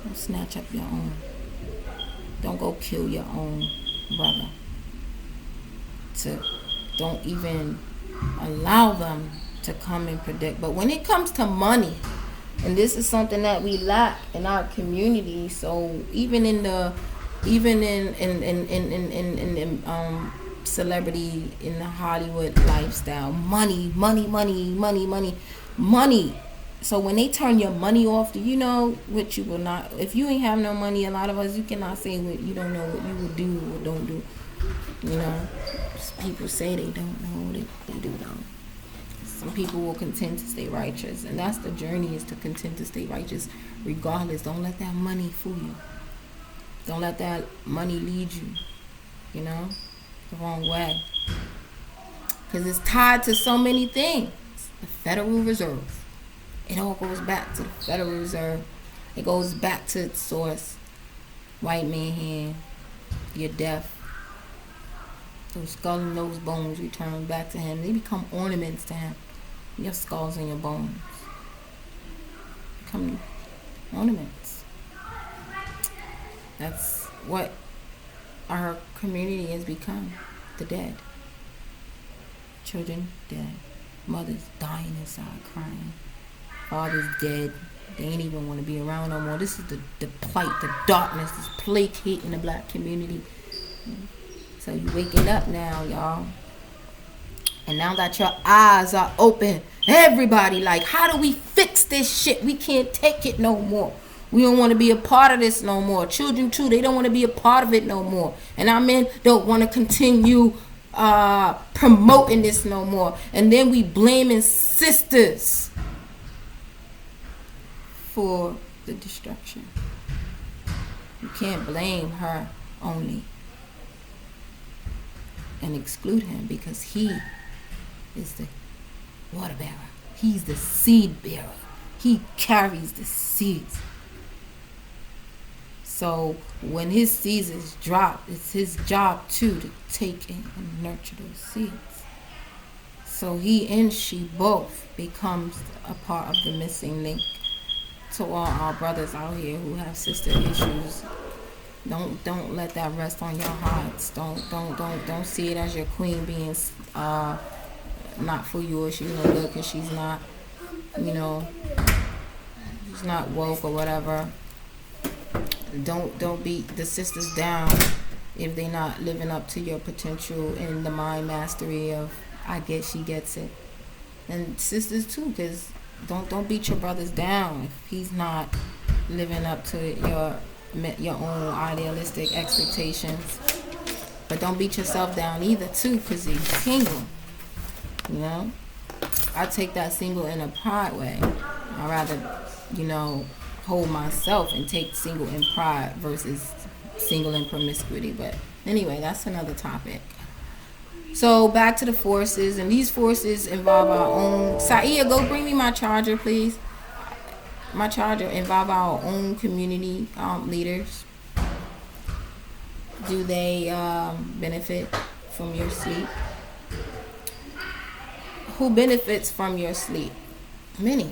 A: Don't snatch up your own. Don't go kill your own brother. Don't even allow them to come and predict. But when it comes to money, and this is something that we lack in our community, so even in celebrity, in the Hollywood lifestyle, money. So when they turn your money off, do you know what you will not? If you ain't have no money, a lot of us, you cannot say what you don't know what you will do or don't do. You know, people say they don't know, they do know. Some people will contend to stay righteous, and that's the journey, is to contend to stay righteous regardless. Don't let that money fool you. Don't let that money lead you, you know, the wrong way. Because it's tied to so many things. The Federal Reserve. It all goes back to the Federal Reserve. It goes back to its source. White man hand. You're deaf. Those skull and those bones return back to him. They become ornaments to him. Your skulls and your bones become ornaments. That's what our community has become. The dead. Children dead. Mothers dying inside crying. Fathers dead. They ain't even want to be around no more. This is the plight, the darkness, this plague hate in the black community. So you waking up now, y'all. And now that your eyes are open, everybody like, how do we fix this shit? We can't take it no more. We don't want to be a part of this no more. Children too, they don't want to be a part of it no more. And our men don't want to continue promoting this no more. And then we blaming sisters for the destruction. You can't blame her only and exclude him, because he is the water bearer. He's the seed bearer. He carries the seeds. So when his seeds drop, it's his job too to take in and nurture those seeds. So he and she both becomes a part of the missing link. To all our brothers out here who have sister issues, don't let that rest on your hearts. Don't see it as your queen being not for you, or she's no good because she's not, you know, she's not woke or whatever. Don't beat the sisters down if they not living up to your potential in the mind mastery of I guess she gets it. And sisters too, because don't beat your brothers down if he's not living up to your own idealistic expectations. But don't beat yourself down either too, because he's single. You know, I take that single in a pride way. I'd rather, you know, hold myself and take single in pride versus single in promiscuity. But anyway, that's another topic. So back to the forces, and these forces involve our own. Saia, go bring me my charger, please. My charger involve our own community leaders. Do they benefit from your sleep? Who benefits from your sleep? Many.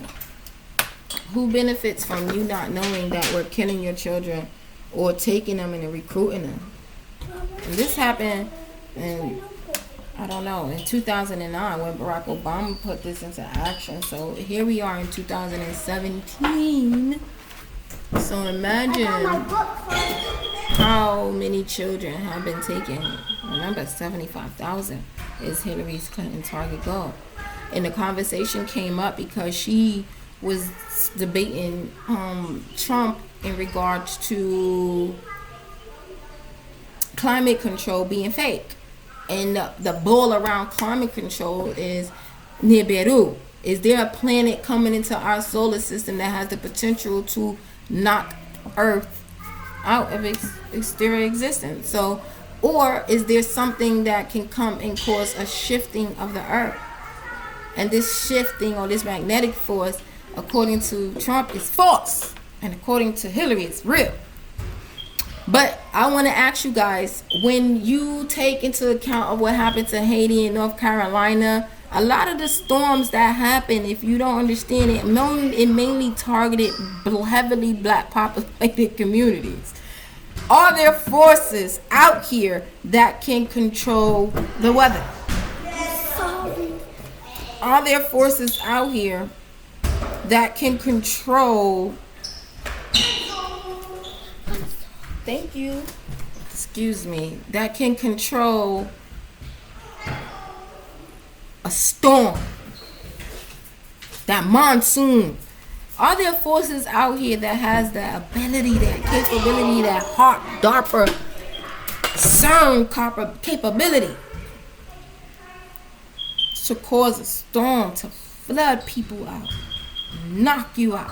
A: Who benefits from you not knowing that we're killing your children or taking them and recruiting them? And this happened in I don't know, in 2009 when Barack Obama put this into action. So here we are in 2017. So imagine how many children have been taken. Remember, 75,000 is Hillary Clinton's target goal. And the conversation came up because she was debating Trump in regards to climate control being fake. And the bull around climate control is Nibiru. Is there a planet coming into our solar system that has the potential to knock Earth out of exterior existence? So, or is there something that can come and cause a shifting of the Earth? And this shifting or this magnetic force, according to Trump, is false. And according to Hillary, it's real. But I want to ask you guys, when you take into account of what happened to Haiti and North Carolina, a lot of the storms that happen, if you don't understand it, mainly targeted heavily black populated communities. Are there forces out here that can control the weather? Are there forces out here that can control... Thank you. Excuse me. That can control a storm, that monsoon? Are there forces out here that has that ability, that capability, that heart, DARPA, CERN capability to cause a storm, to flood people out, knock you out?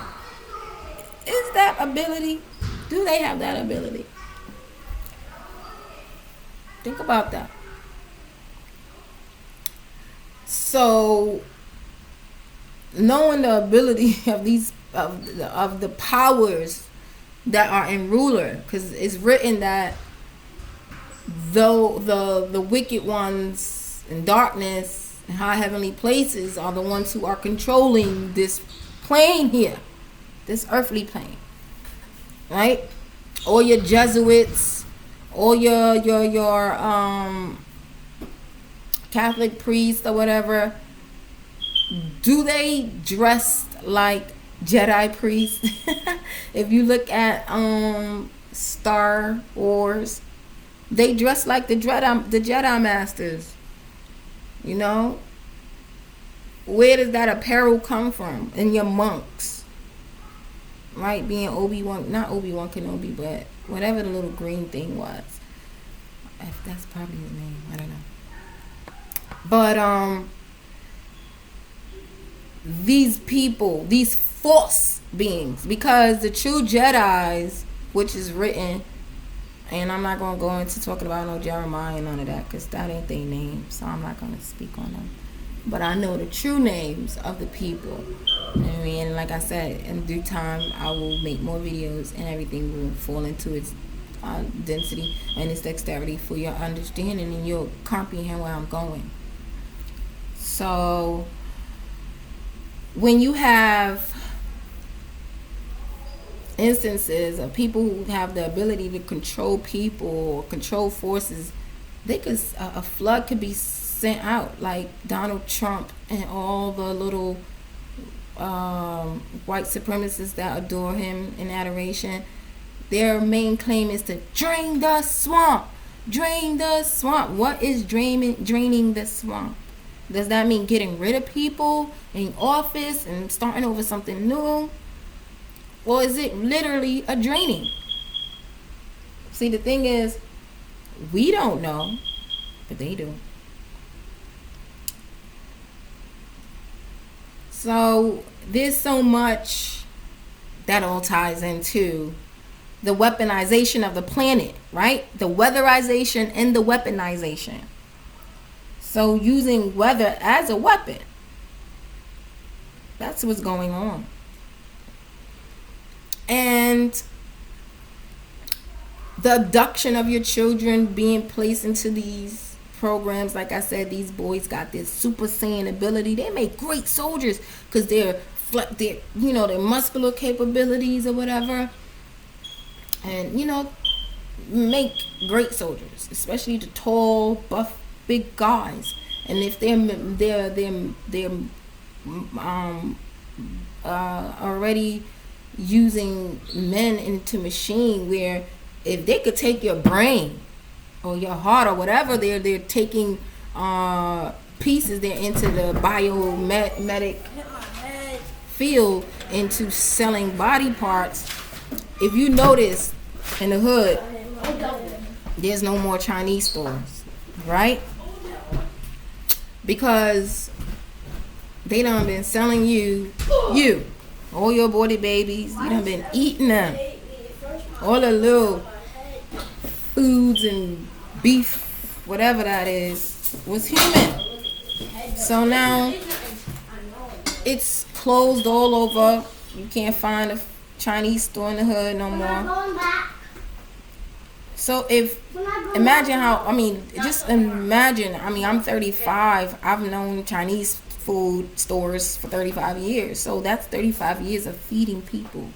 A: Is that ability? Do they have that ability? Think about that. So, knowing the ability of these of the powers that are in ruler, because it's written that though the wicked ones in darkness and high heavenly places are the ones who are controlling this plane here, this earthly plane. Right? All your Jesuits, all your Catholic priests or whatever, do they dress like Jedi priests? If you look at Star Wars, they dress like the Jedi Masters. You know? Where does that apparel come from? In your monks. Right, being Obi-Wan, not Obi-Wan Kenobi, but whatever the little green thing was. If that's probably his name, I don't know. But these people, these false beings, because the true Jedis, which is written, and I'm not gonna go into talking about no Jeremiah and none of that, because that ain't their name, so I'm not gonna speak on them. But I know the true names of the people. I mean, and like I said, in due time, I will make more videos and everything will fall into its density and its dexterity for your understanding, and you'll comprehend where I'm going. So, when you have instances of people who have the ability to control people or control forces, they could a flood could be sent out, like Donald Trump and all the little white supremacists that adore him in adoration. Their main claim is to drain the swamp. Drain the swamp. What is draining the swamp? Does that mean getting rid of people in office and starting over something new? Or is it literally a draining? See, the thing is, we don't know, but they do. So there's so much that all ties into the weaponization of the planet, right? The weatherization and the weaponization. So using weather as a weapon. That's what's going on. And the abduction of your children being placed into these programs, like I said, these boys got this Super Saiyan ability. They make great soldiers because their muscular capabilities or whatever, and make great soldiers, especially the tall, buff big guys, and if they're already using men into machine, where if they could take your brain or your heart or whatever, they're taking pieces, they're into the biomedic field, into selling body parts. If you notice in the hood, there's no more Chinese stores, right? Because they done been selling you all your aborted babies. You done been eating them, all the little foods and beef, whatever that is, was human. So now it's closed all over. You can't find a Chinese store in the hood no more. So imagine how, just imagine, I'm 35. I've known Chinese food stores for 35 years. So that's 35 years of feeding people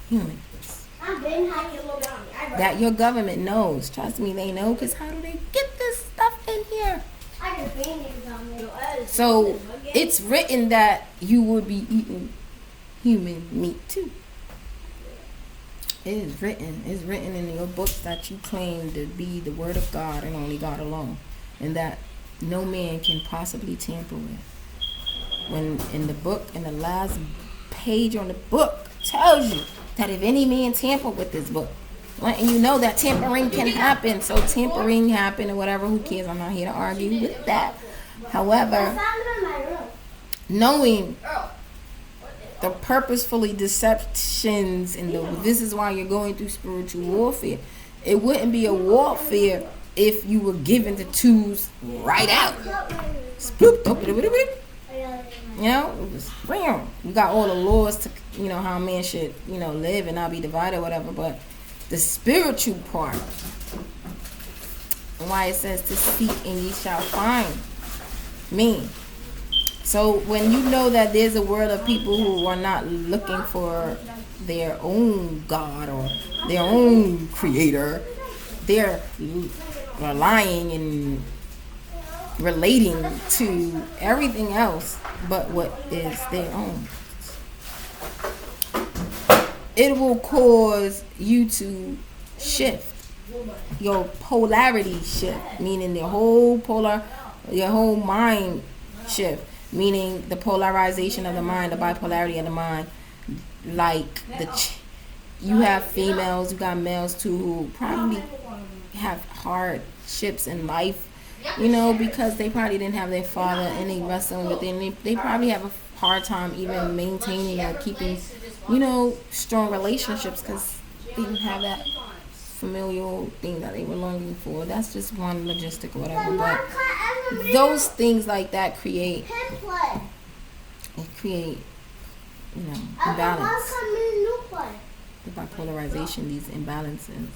A: humans. That your government knows. Trust me, they know, because how do they get this stuff in here? So it's written that you would be eating human meat too. It is written. It's written in your books that you claim to be the word of God and only God alone, and that no man can possibly tamper with. When in the book, in the last page on the book, tells you that if any man tamper with this book, letting you know that tampering can happen. So tampering happened or whatever, who cares? I'm not here to argue with that. However, knowing the purposefully deceptions and this is why you're going through spiritual warfare. It wouldn't be a warfare if you were given the tools right out. You know, it was bam. You got all the laws to, how man should, live and not be divided or whatever. But the spiritual part, why it says to seek and ye shall find me. So when you know that there's a world of people who are not looking for their own God or their own creator, they're relying and relating to everything else but what is their own. It will cause you to shift. Your polarity shift, meaning your whole mind shift. Meaning the polarization of the mind, the bipolarity of the mind. Like you have females, you got males too, who probably have hardships in life, because they probably didn't have their father and they wrestling with it. And they probably have a hard time even maintaining or keeping, strong relationships because they didn't have that familial thing that they were longing for. That's just one logistic or whatever. But those things like that create imbalance. The bipolarization, these imbalances.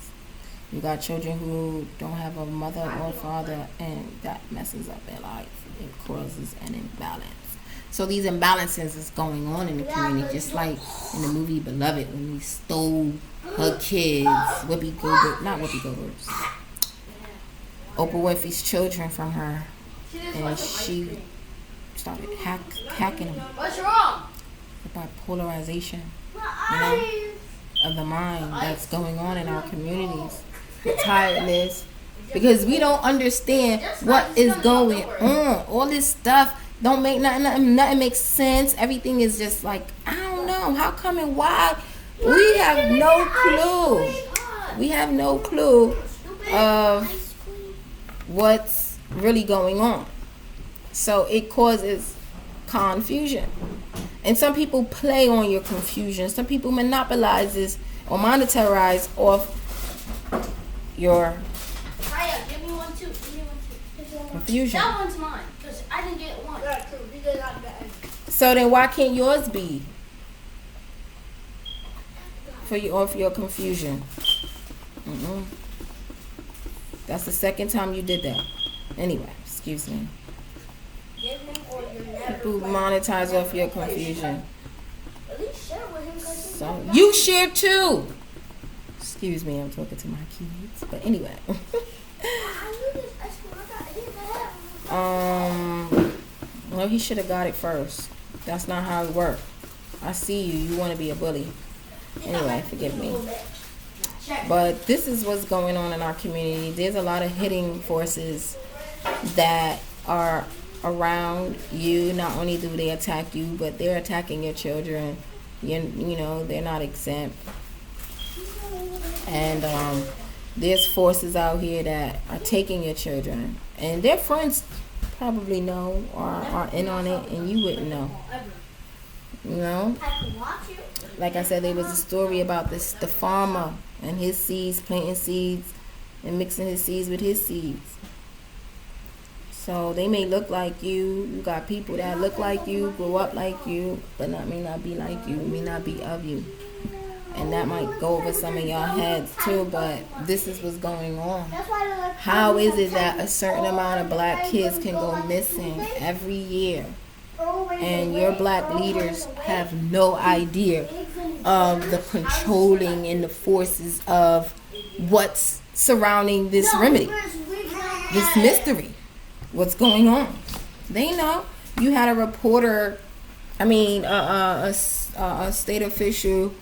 A: You got children who don't have a mother or father, and that messes up their life. It causes an imbalance. So these imbalances is going on in the community, just like in the movie Beloved, when we stole her kids, not Whoopi Goldberg's, Oprah Winfrey's children from her, and she started hacking them.
B: What's wrong?
A: The bipolarization, of the mind that's going on in our communities. The tiredness, because we don't understand what is going on. All this stuff don't make nothing makes sense. Everything is just like, I don't know, how come and why? We have no clue. We have no clue of what's really going on. So it causes confusion. And some people play on your confusion. Some people monopolize this or monetize off your confusion.
B: That one's mine, because I didn't get one.
A: So then why can't yours be? For your confusion. That's the second time you did that. Anyway, excuse me. People monetize off your confusion. So you share too. Excuse me, I'm talking to my kids. But anyway. Well, he should have got it first. That's not how it worked. I see you. You want to be a bully. Anyway, forgive me. But this is what's going on in our community. There's a lot of hitting forces that are around you. Not only do they attack you, but they're attacking your children. You know, they're not exempt. And there's forces out here that are taking your children. And their friends probably know or are in on it, and you wouldn't know. You know? Like I said, there was a story about the farmer and his seeds, planting seeds and mixing his seeds with his seeds. So they may look like you. You got people that look like you, grow up like you, but may not be like you, may not be of you. And that might go over some of y'all heads too, but this is what's going on. How is it that a certain amount of black kids can go missing every year? And your black leaders have no idea of the controlling and the forces of what's surrounding this remedy, this mystery, what's going on. They know. You had a reporter, a state official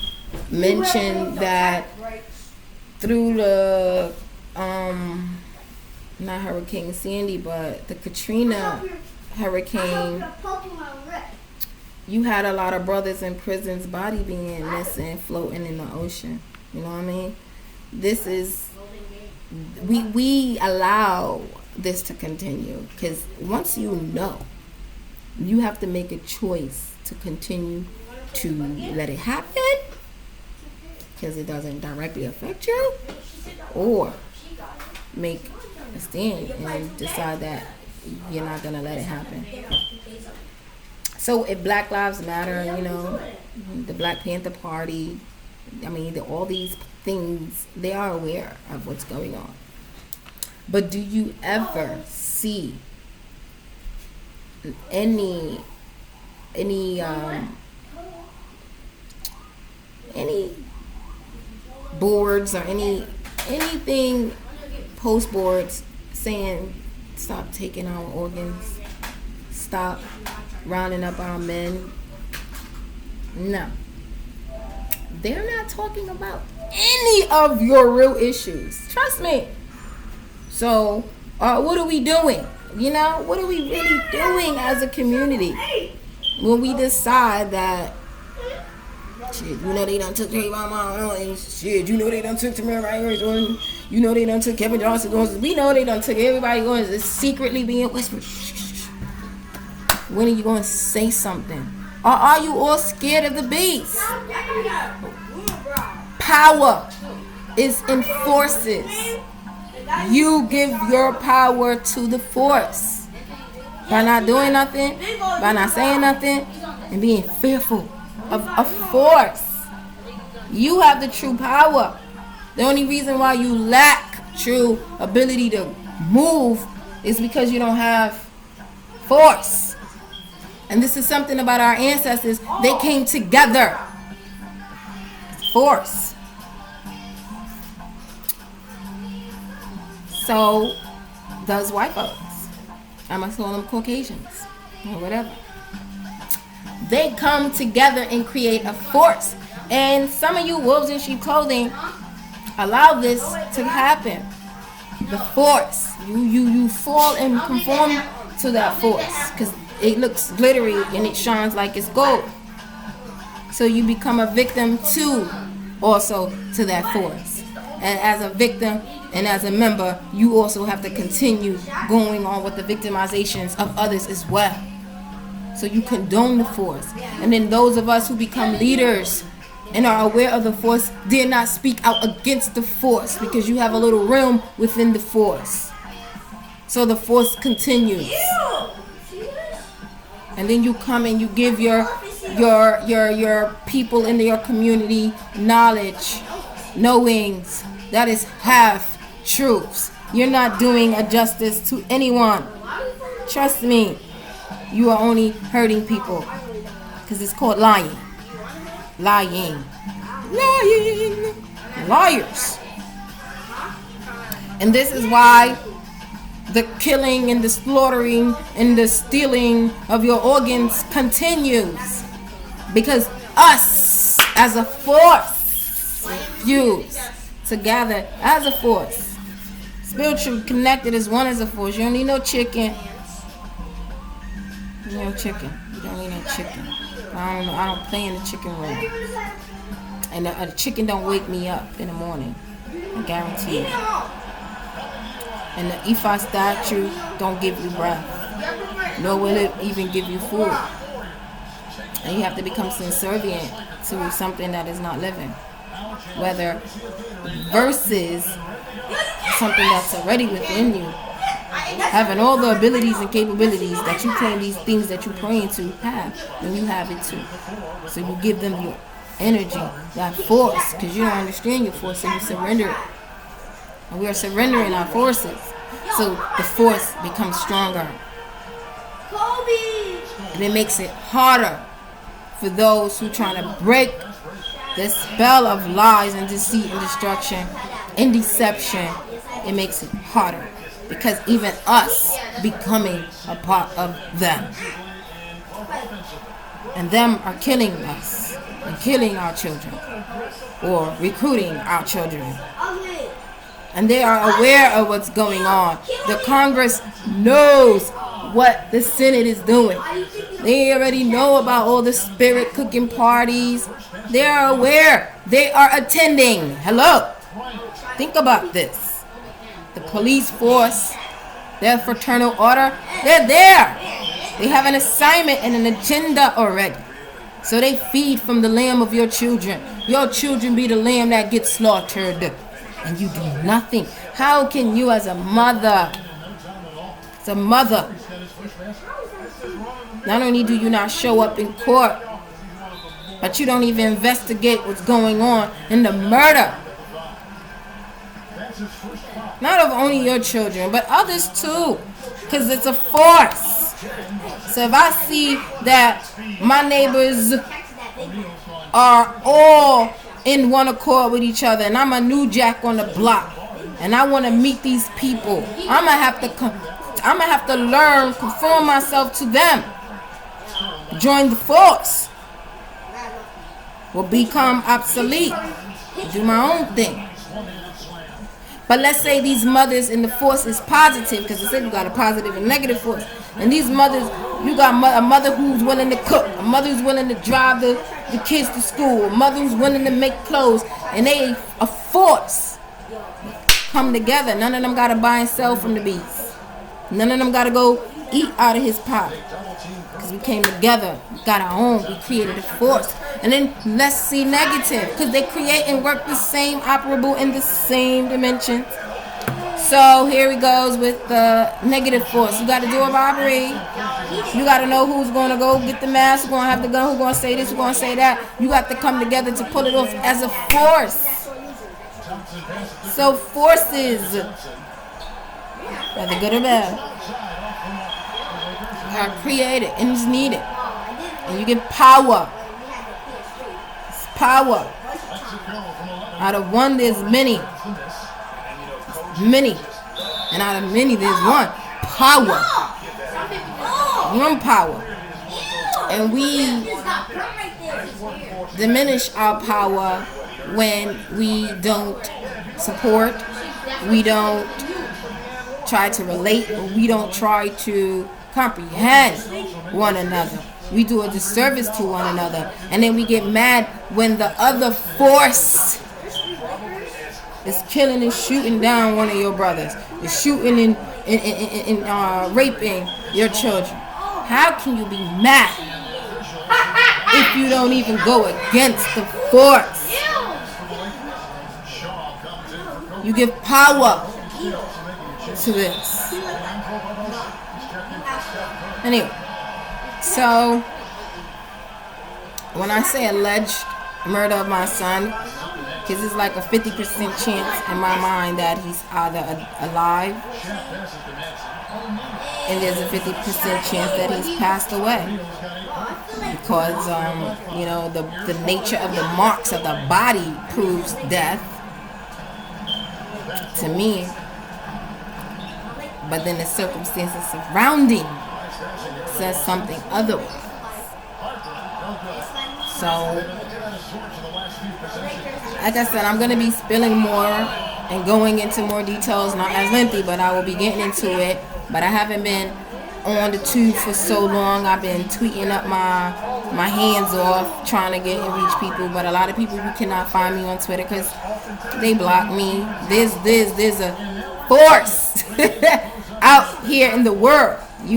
A: mentioned that through the, not Hurricane Sandy, but the Katrina hurricane, you had a lot of brothers in prison's body being missing, floating in the ocean. You know what I mean? This is, we allow this to continue, because once you know, you have to make a choice to continue to let it happen, because it doesn't directly affect you, or make a stand and decide that you're not gonna let it happen. So if Black Lives Matter, you know, the Black Panther Party, all these things, they are aware of what's going on. But do you ever see any boards or anything, post boards saying stop taking our organs, stop rounding up our men? No, they're not talking about any of your real issues, trust me. So what are we doing? You know, what are we really doing as a community when we decide that, shit, you know, they done took Trayvon Martin, shit, you know, they done took Tamir Rice, you know, they done took Kevin Johnson, we know they done took everybody going, it's secretly being whispered. When are you going to say something? Or are you all scared of the beast? Power is in forces. You give your power to the force by not doing nothing, by not saying nothing, and being fearful of a force. You have the true power. The only reason why you lack true ability to move is because you don't have force. And this is something about our ancestors. They came together. Force. So does white folks. I must call them Caucasians or whatever. They come together and create a force. And some of you wolves in sheep clothing allow this to happen. The force. You fall and conform to that force because it looks glittery and it shines like it's gold. So you become a victim too, also to that force. And as a victim and as a member, you also have to continue going on with the victimizations of others as well. So you condone the force. And then those of us who become leaders and are aware of the force dare not speak out against the force because you have a little realm within the force. So the force continues. And then you come and you give your people in your community knowledge, knowings. That is half truths. You're not doing a justice to anyone. Trust me. You are only hurting people because it's called lying. Lying. Liars. And this is why the killing and the slaughtering and the stealing of your organs continues. Because us, as a force, fuse together as a force. Spiritually connected as one as a force. You don't need no chicken. You don't need no chicken. I don't play in the chicken room. And the chicken don't wake me up in the morning. I guarantee you. And the Ifa statue don't give you breath. Nor will it even give you food. And you have to become subservient to something that is not living. Whether versus something that's already within you. Having all the abilities and capabilities that you claim these things that you're praying to have. And you have it too. So you give them your energy, that force. Because you don't understand your force, so you surrender it. And we are surrendering our forces. So the force becomes stronger. And it makes it harder for those who trying to break the spell of lies and deceit and destruction and deception. It makes it harder. Because even us becoming a part of them. And them are killing us. And killing our children. Or recruiting our children. And they are aware of what's going on. The Congress knows what the Senate is doing. They already know about all the spirit cooking parties. They are aware. They are attending. Hello. Think about this. The police force, their fraternal order, they're there. They have an assignment and an agenda already. So they feed from the lamb of your children. Your children be the lamb that gets slaughtered. And you do nothing. How can you as a mother, not only do you not show up in court, but you don't even investigate what's going on in the murder. Not of only your children, but others too. Because it's a force. So if I see that my neighbors are all in one accord with each other, and I'm a new jack on the block, and I want to meet these people, I'm gonna have to learn, conform myself to them, join the force, will become obsolete, do my own thing. But let's say these mothers in the force is positive, because I said you got a positive and negative force. And these mothers, you got a mother who's willing to cook, a mother who's willing to drive the kids to school, a mother who's willing to make clothes, and they a force come together. None of them got to buy and sell from the beast. None of them got to go eat out of his pot. Because we came together, we got our own, we created a force. And then let's see negative, because they create and work the same, operable in the same dimensions. So here he goes with the negative force. You got to do a robbery. You got to know who's going to go get the mask, who's going to have the gun, who's going to say this, who's going to say that. You got to come together to pull it off as a force. So forces, whether good or bad, are created and is needed. And you get power. It's power. Out of one, there's many. Many. And out of many, there's one. Power. One power. And we diminish our power when we don't support, we don't try to relate, or we don't try to comprehend one another. We do a disservice to one another. And then we get mad when the other force is killing and shooting down one of your brothers. Is shooting and raping your children. How can you be mad if you don't even go against the force? You give power to this. Anyway, so when I say alleged murder of my son, because it's like a 50% chance in my mind that he's either alive, and there's a 50% chance that he's passed away. Because, the nature of the marks of the body proves death. To me, but then the circumstances surrounding says something otherwise. So, like I said, I'm going to be spilling more and going into more details, not as lengthy, but I will be getting into it. But I haven't been on the tube for so long. I've been tweeting up my hands off, trying to get and reach people. But a lot of people who cannot find me on Twitter because they block me. There's a force out here in the world. Do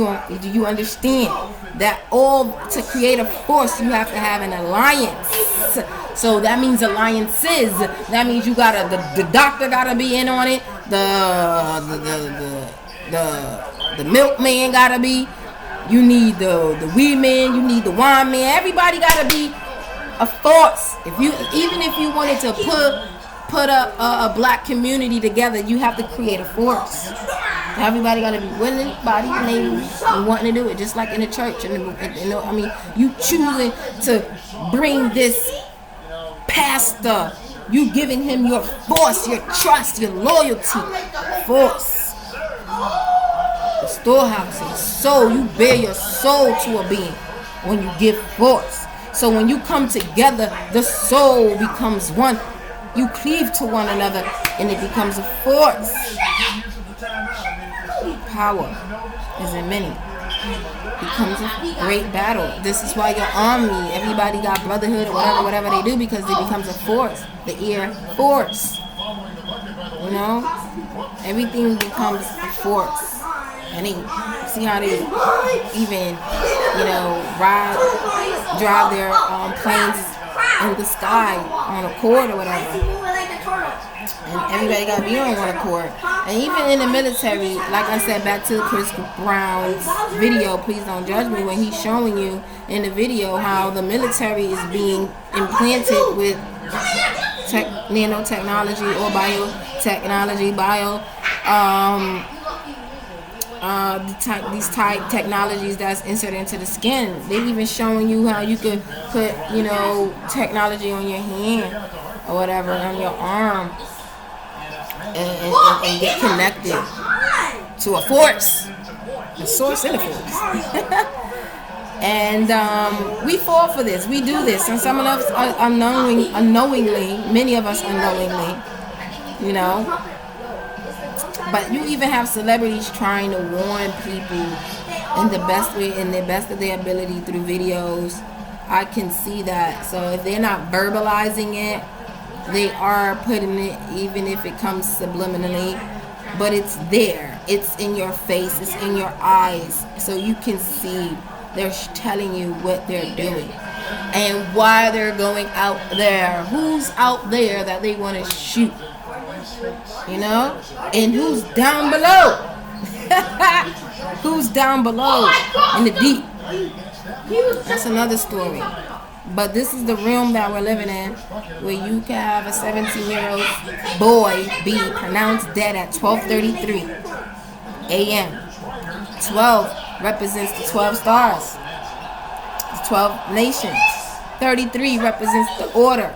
A: you understand that all to create a force you have to have an alliance? So that means alliances. That means you gotta the doctor gotta be in on it. The milkman gotta be. You need the weed man. You need the wine man. Everybody gotta be a force. Even if you wanted to put a black community together, you have to create a force. Everybody got to be willing, body, and able, and wanting to do it, just like in the church. You choosing to bring this pastor, you giving him your force, your trust, your loyalty, force. The storehouse of the soul, you bear your soul to a being when you give force. So when you come together, the soul becomes one. You cleave to one another, and it becomes a force. Power is in many. Becomes a great battle. This is why your army, everybody got brotherhood or whatever they do, because it becomes a force. The air force. You know? Everything becomes a force. And they see how they even, drive their planes in the sky on a cord or whatever. And everybody got to be on one accord. And even in the military, like I said, back to Chris Brown's video, please don't judge me, when he's showing you in the video how the military is being implanted with nanotechnology or biotechnology, these type technologies that's inserted into the skin. They're even showing you how you could put, technology on your hand or whatever, on your arm, and get connected to a force, a source and a force. And we fall for this. We do this, and some of us unknowingly, many of us unknowingly, But you even have celebrities trying to warn people in the best way, in the best of their ability through videos. I can see that. So if they're not verbalizing it, they are putting it, even if it comes subliminally. But it's there. It's in your face. It's in your eyes. So you can see they're telling you what they're doing and why they're going out there. Who's out there that they want to shoot? And who's down below? Who's down below in the deep? That's another story. But this is the realm that we're living in, where you can have a 17-year-old boy be pronounced dead at 12:33 a.m. 12 represents the 12 stars, the 12 nations. 33 represents the order.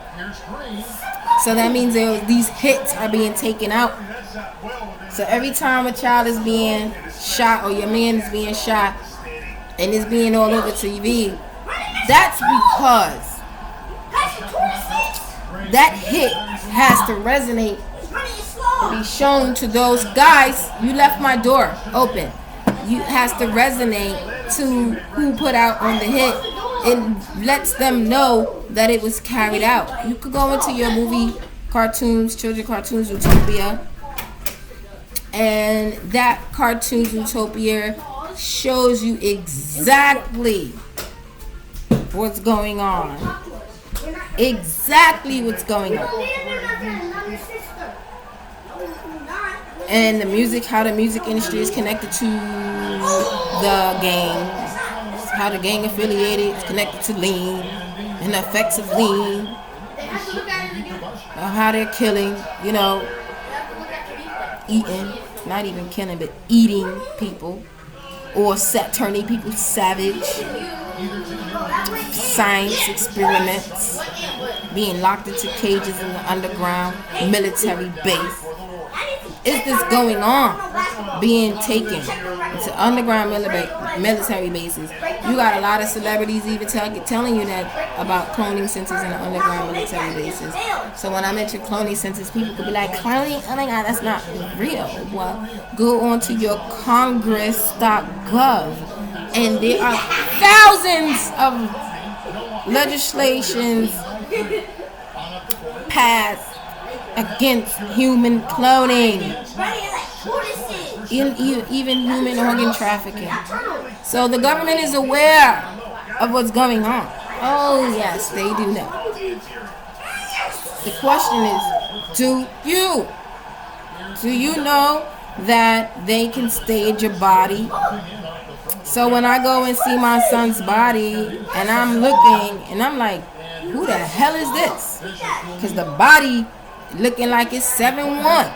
A: So that means these hits are being taken out. So every time a child is being shot, or your man is being shot, and it's being all over TV, that's because that hit has to resonate and be shown to those guys. You left my door open. You has to resonate to who put out on the hit. It lets them know that it was carried out. You could go into your movie cartoons, children cartoons, Utopia, and that cartoon Utopia shows you exactly what's going on. Exactly what's going on. And the music, how the music industry is connected to the gang, how the gang affiliated is connected to lean, and the effects of lean, how they're killing, eating, not even killing, but eating people, or turning people savage. Science experiments, being locked into cages in the underground military base. is this going on being taken to underground military bases? You got a lot of celebrities even telling you that about cloning centers in the underground military bases. So when I mention cloning centers, people could be like, cloning? Oh my God, that's not real. Well, go on to your congress.gov, and there are thousands of legislations passed against human cloning, even human organ trafficking. So the government is aware of what's going on. Oh yes, they do know. The question is, do you know that they can stage your body? So when I go and see my son's body and I'm looking and I'm like, who the hell is this? Because the body looking like it's 7'1".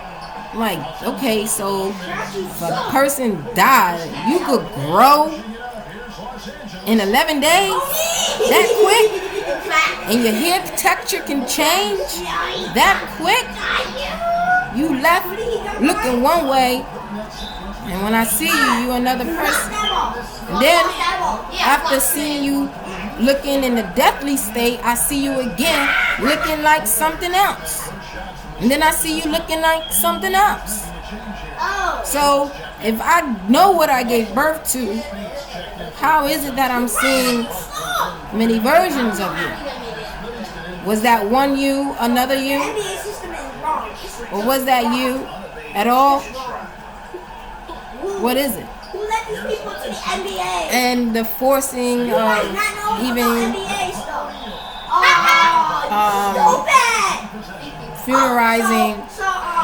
A: I'm like, okay, so if a person died, you could grow in 11 days? That quick? And your hair texture can change that quick? You left looking one way, and when I see you another person. And then after seeing you looking in a deathly state, I see you again looking like something else. And then I see you looking like something else. So if I know what I gave birth to, how is it that I'm seeing many versions of you? Was that one you, another you? Or was that you at all? What is it?
B: Who let these people to the NBA?
A: And the forcing of even funeralizing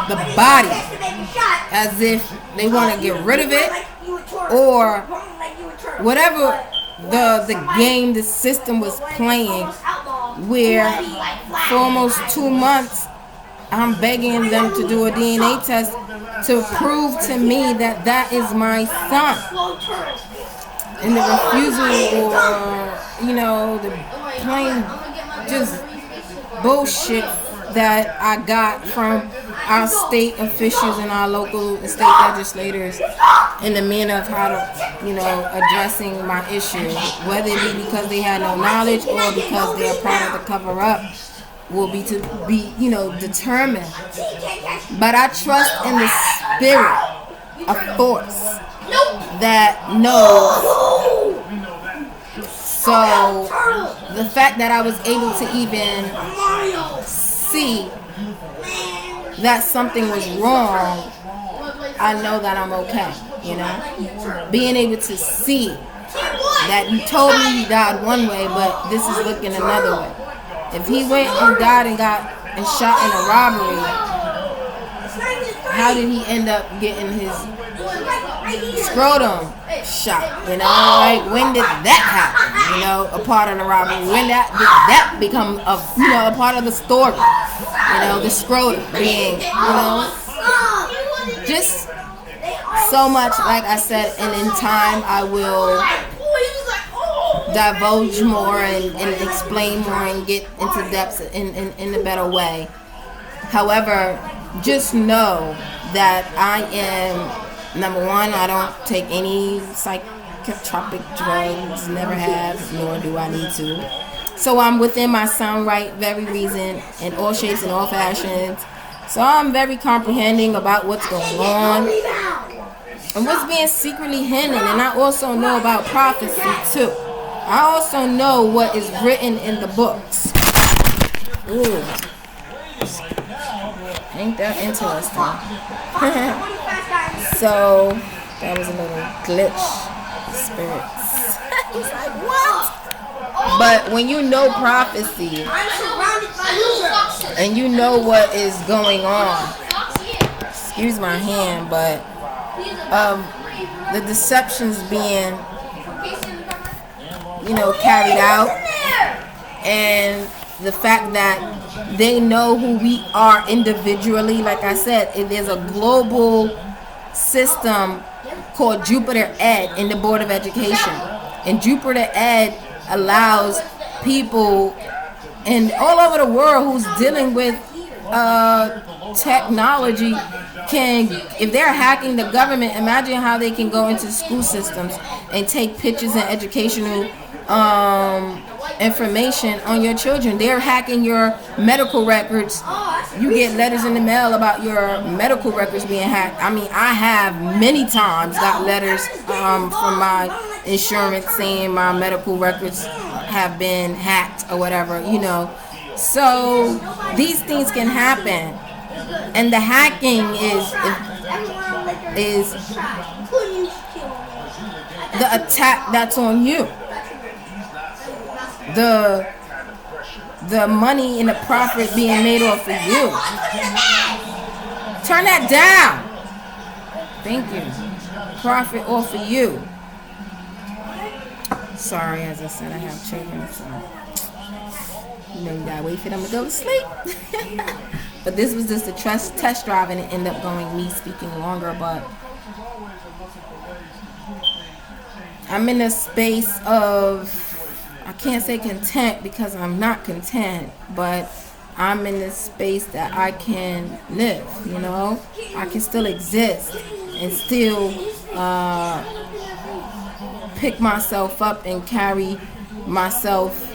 A: the body as if they want to get rid of it, or whatever the game, the system was playing, where for almost 2 months I'm begging them to do a DNA test to prove to me that that is my son. And the refusal, or the plain just bullshit that I got from our state officials and our local and state legislators in the manner of how to, addressing my issue, whether it be because they had no knowledge or because they're part of the cover-up, will be determined. But I trust in the spirit of force that knows. So the fact that I was able to even see that something was wrong, I know that I'm okay. Being able to see that you told me he died one way, but this is looking another way. If he went and died and got shot in a robbery, how did he end up getting his scrotum shot? Like, when did that happen? A part of the robbery. When did that become a part of the story? The scrotum being, just so much. Like I said, and in time I will divulge more and explain more and get into depths in a better way. However, just know that I am, number one, I don't take any psychotropic drugs, never have, nor do I need to. So I'm within my sound right very reason, in all shapes and all fashions. So I'm very comprehending about what's going on and what's being secretly hidden. And I also know about prophecy too. I also know what is written in the books. Ooh. Ain't that interesting? So, that was a little glitch. Spirits. He's like, what? But when you know prophecy, and you know what is going on, excuse my hand, but the deceptions being carried out, and the fact that they know who we are individually. Like I said, there's a global system called Jupiter Ed in the Board of Education, and Jupiter Ed allows people and all over the world who's dealing with technology if they're hacking the government, imagine how they can go into school systems and take pictures and educational information on your children. They're hacking your medical records. You get letters in the mail about your medical records being hacked. I mean, I have many times got letters from my insurance saying my medical records have been hacked or whatever, you know. So these things can happen, and the hacking is the attack that's on you. The money and the profit being made off of you. Turn that down. Thank you. Profit off of you. Sorry, as I said, I have children, so you know you gotta wait for them to go to sleep. But this was just a test drive, and it ended up going me speaking longer. But I'm in a space of, I can't say content because I'm not content, but I'm in this space that I can live, you know. I can still exist and still pick myself up and carry myself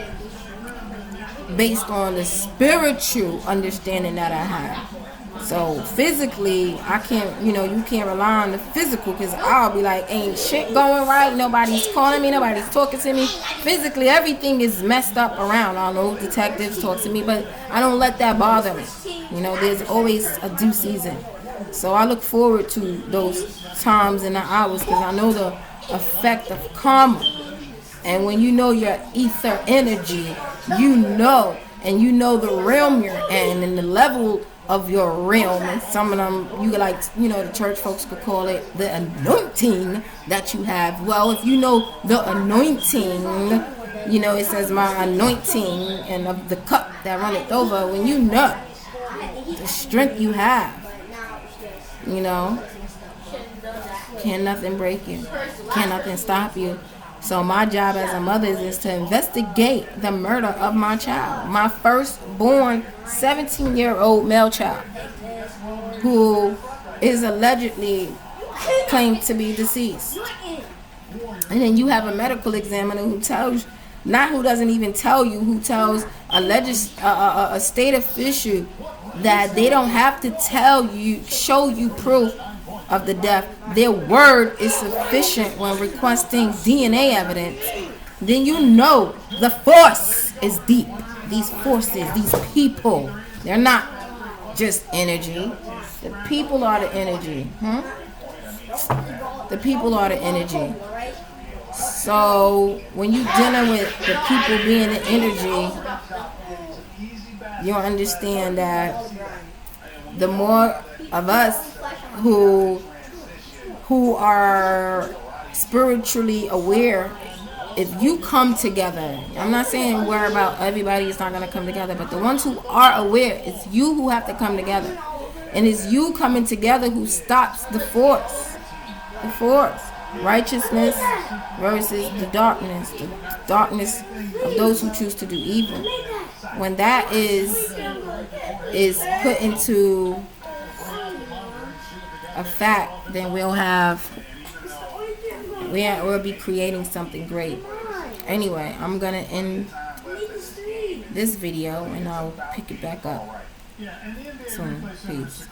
A: based on the spiritual understanding that I have. So physically, I can't, you know, you can't rely on the physical, because I'll be like, ain't shit going right, nobody's calling me, nobody's talking to me. Physically, everything is messed up around. I know detectives talk to me, but I don't let that bother me. You know, there's always a due season. So I look forward to those times and the hours, because I know the effect of karma. And when you know your ether energy, you know, and you know the realm you're in and the level of your realm, and some of them, you like, you know, the church folks could call it the anointing that you have. Well, if you know the anointing, you know, it says my anointing and of the cup that runneth over. When you know the strength you have, you know, can't nothing break you, can't nothing stop you. So my job as a mother is to investigate the murder of my child, my firstborn 17-year-old male child, who is allegedly claimed to be deceased. And then you have a medical examiner who tells, not who doesn't even tell you, who tells a state official that they don't have to tell you, show you proof of the death. Their word is sufficient when requesting DNA evidence. Then you know the force is deep. These forces, these people, they're not just energy. The people are the energy. The people are the energy. So when you're dealing with the people being the energy, you'll understand that the more of us who are spiritually aware, if you come together, I'm not saying where about everybody is not going to come together, but the ones who are aware, it's you who have to come together. And it's you coming together who stops the force. The force. Righteousness versus the darkness of those who choose to do evil. When that is put into a fact, then we'll be creating something great. Anyway, I'm gonna end this video and I'll pick it back up soon. Peace.